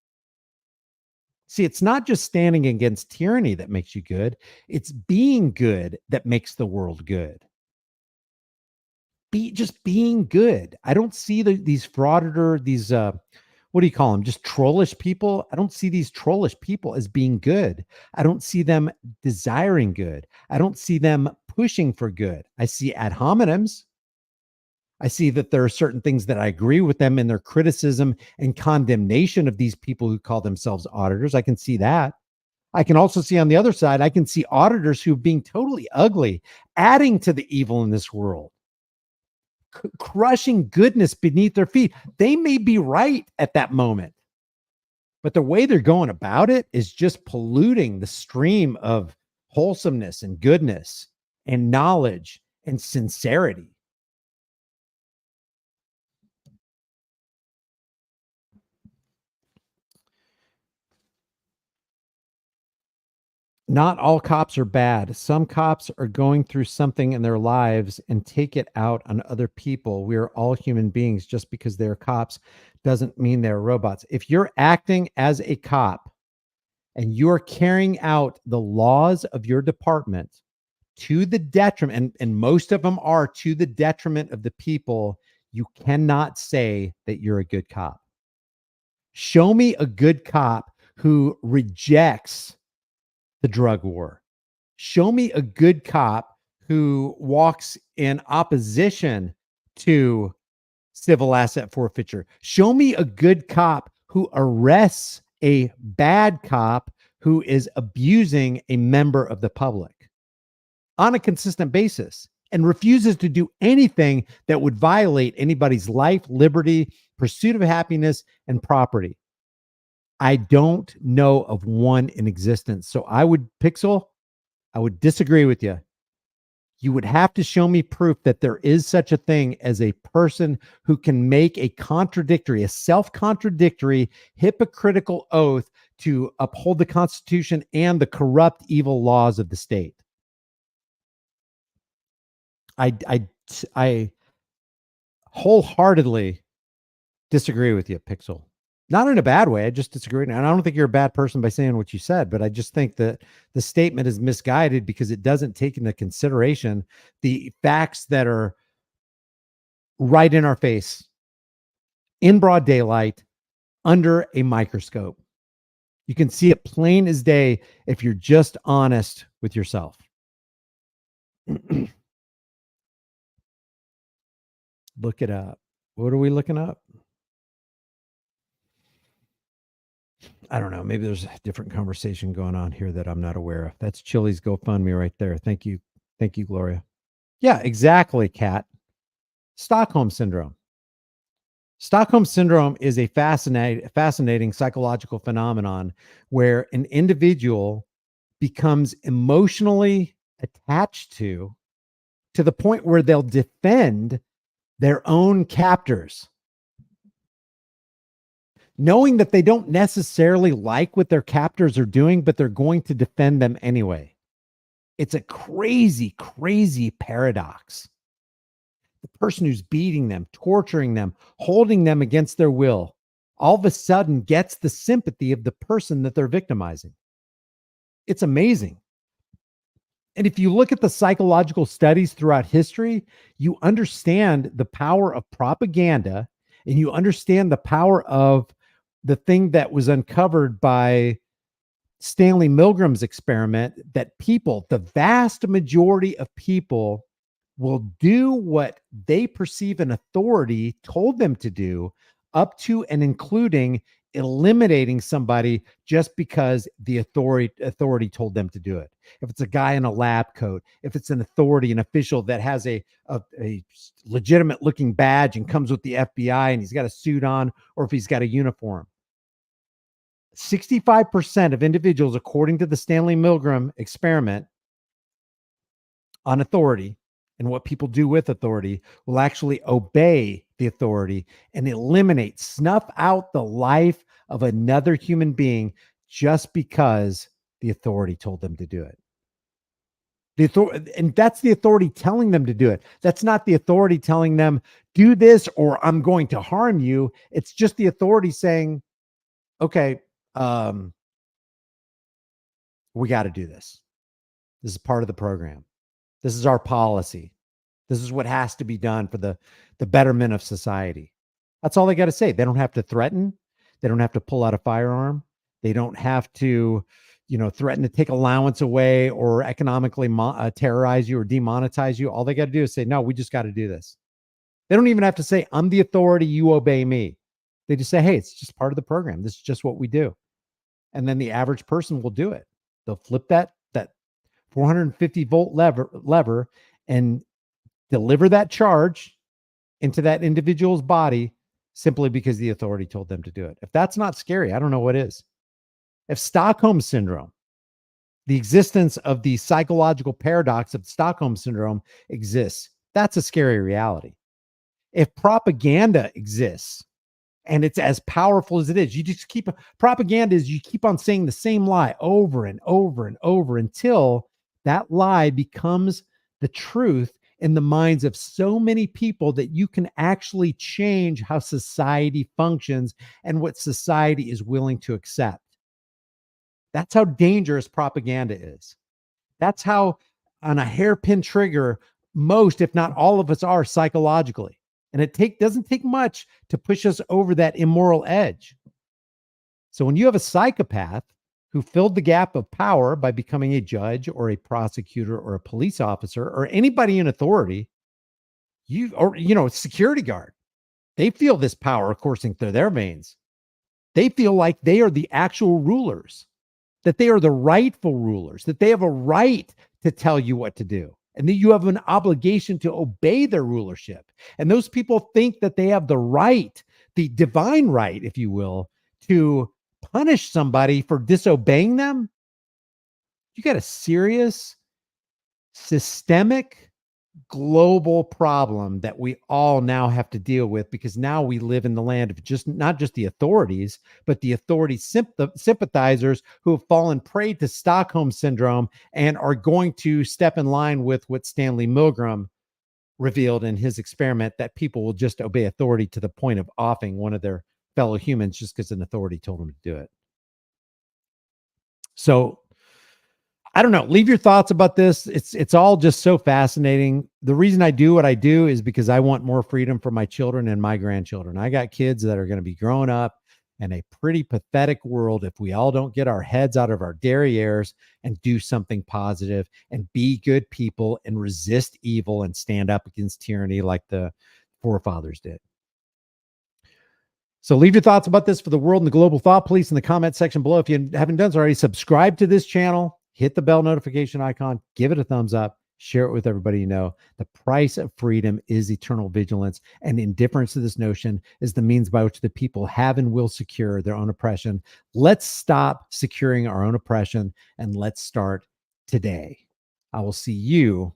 See, it's not just standing against tyranny that makes you good. It's being good that makes the world good. Just being good. I don't see these what do you call them? Just trollish people. I don't see these trollish people as being good. I don't see them desiring good. I don't see them pushing for good. I see ad hominems. I see that there are certain things that I agree with them in their criticism and condemnation of these people who call themselves auditors. I can see that. I can also see on the other side, I can see auditors who are being totally ugly, adding to the evil in this world, crushing goodness beneath their feet. They may be right at that moment, but the way they're going about it is just polluting the stream of wholesomeness and goodness and knowledge and sincerity. Not all cops are bad. Some cops are going through something in their lives and take it out on other people. We are all human beings. Just because they're cops doesn't mean they're robots. If you're acting as a cop and you're carrying out the laws of your department to the detriment, and most of them are to the detriment of the people, you cannot say that you're a good cop. Show me a good cop who rejects the drug war. Show me a good cop who walks in opposition to civil asset forfeiture. Show me a good cop who arrests a bad cop who is abusing a member of the public on a consistent basis and refuses to do anything that would violate anybody's life, liberty, pursuit of happiness, and property. I don't know of one in existence. So I would disagree with you. You would have to show me proof that there is such a thing as a person who can make a self-contradictory, hypocritical oath to uphold the Constitution and the corrupt, evil laws of the state. I wholeheartedly disagree with you, Pixel. Not in a bad way. I just disagree. And I don't think you're a bad person by saying what you said, but I just think that the statement is misguided because it doesn't take into consideration the facts that are right in our face, in broad daylight, under a microscope. You can see it plain as day if you're just honest with yourself. Look it up. What are we looking up? I don't know. Maybe there's a different conversation going on here that I'm not aware of. That's Chille's GoFundMe right there. Thank you. Thank you, Gloria. Yeah, exactly, Kat. Stockholm Syndrome. Stockholm Syndrome is a fascinating psychological phenomenon where an individual becomes emotionally attached to the point where they'll defend their own captors, knowing that they don't necessarily like what their captors are doing, but they're going to defend them anyway. It's a crazy, crazy paradox. The person who's beating them, torturing them, holding them against their will, all of a sudden gets the sympathy of the person that they're victimizing. It's amazing. And if you look at the psychological studies throughout history, you understand the power of propaganda, and you understand the power of the thing that was uncovered by Stanley Milgram's experiment, that people, the vast majority of people, will do what they perceive an authority told them to do, up to and including eliminating somebody just because the authority told them to do it. If it's a guy in a lab coat, if it's an authority, an official that has a legitimate looking badge and comes with the FBI and he's got a suit on, or if he's got a uniform. 65% of individuals, according to the Stanley Milgram experiment on authority and what people do with authority, will actually obey the authority and eliminate, snuff out the life of another human being just because the authority told them to do it. And that's the authority telling them to do it. That's not the authority telling them, do this or I'm going to harm you. It's just the authority saying, okay, we got to do this. This is part of the program. This is our policy. This is what has to be done for the betterment of society. That's all they got to say. They don't have to threaten. They don't have to pull out a firearm. They don't have to, threaten to take allowance away or economically terrorize you or demonetize you. All they got to do is say, no, we just got to do this. They don't even have to say, I'm the authority, you obey me. They just say, hey, it's just part of the program. This is just what we do. And then the average person will do it. They'll flip that 450 volt lever and deliver that charge into that individual's body simply because the authority told them to do it. If that's not scary, I don't know what is. If Stockholm syndrome, the existence of the psychological paradox of Stockholm syndrome exists, that's a scary reality. If propaganda exists and it's as powerful as it is, you just keep on saying the same lie over and over and over until that lie becomes the truth in the minds of so many people that you can actually change how society functions and what society is willing to accept. That's how dangerous propaganda is. That's how on a hairpin trigger, most, if not all of us are psychologically. And it doesn't take much to push us over that immoral edge. So when you have a psychopath who filled the gap of power by becoming a judge or a prosecutor or a police officer or anybody in authority, security guard, they feel this power coursing through their veins. They feel like they are the actual rulers, that they are the rightful rulers, that they have a right to tell you what to do, and that you have an obligation to obey their rulership. And those people think that they have the right, the divine right, if you will, to punish somebody for disobeying them. You got a serious, systemic, global problem that we all now have to deal with, because now we live in the land of not just the authorities, but the authority sympathizers who have fallen prey to Stockholm syndrome and are going to step in line with what Stanley Milgram revealed in his experiment, that people will just obey authority to the point of offing one of their fellow humans just because an authority told them to do it. So I don't know. Leave your thoughts about this. It's all just so fascinating. The reason I do what I do is because I want more freedom for my children and my grandchildren. I got kids that are going to be growing up in a pretty pathetic world if we all don't get our heads out of our derrieres and do something positive and be good people and resist evil and stand up against tyranny like the forefathers did. So leave your thoughts about this for the world and the global thought police in the comment section below. If you haven't done so already, subscribe to this channel, hit the bell notification icon, give it a thumbs up, share it with everybody you know. The price of freedom is eternal vigilance, and indifference to this notion is the means by which the people have and will secure their own oppression. Let's stop securing our own oppression, and let's start today. I will see you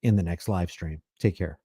in the next live stream. Take care.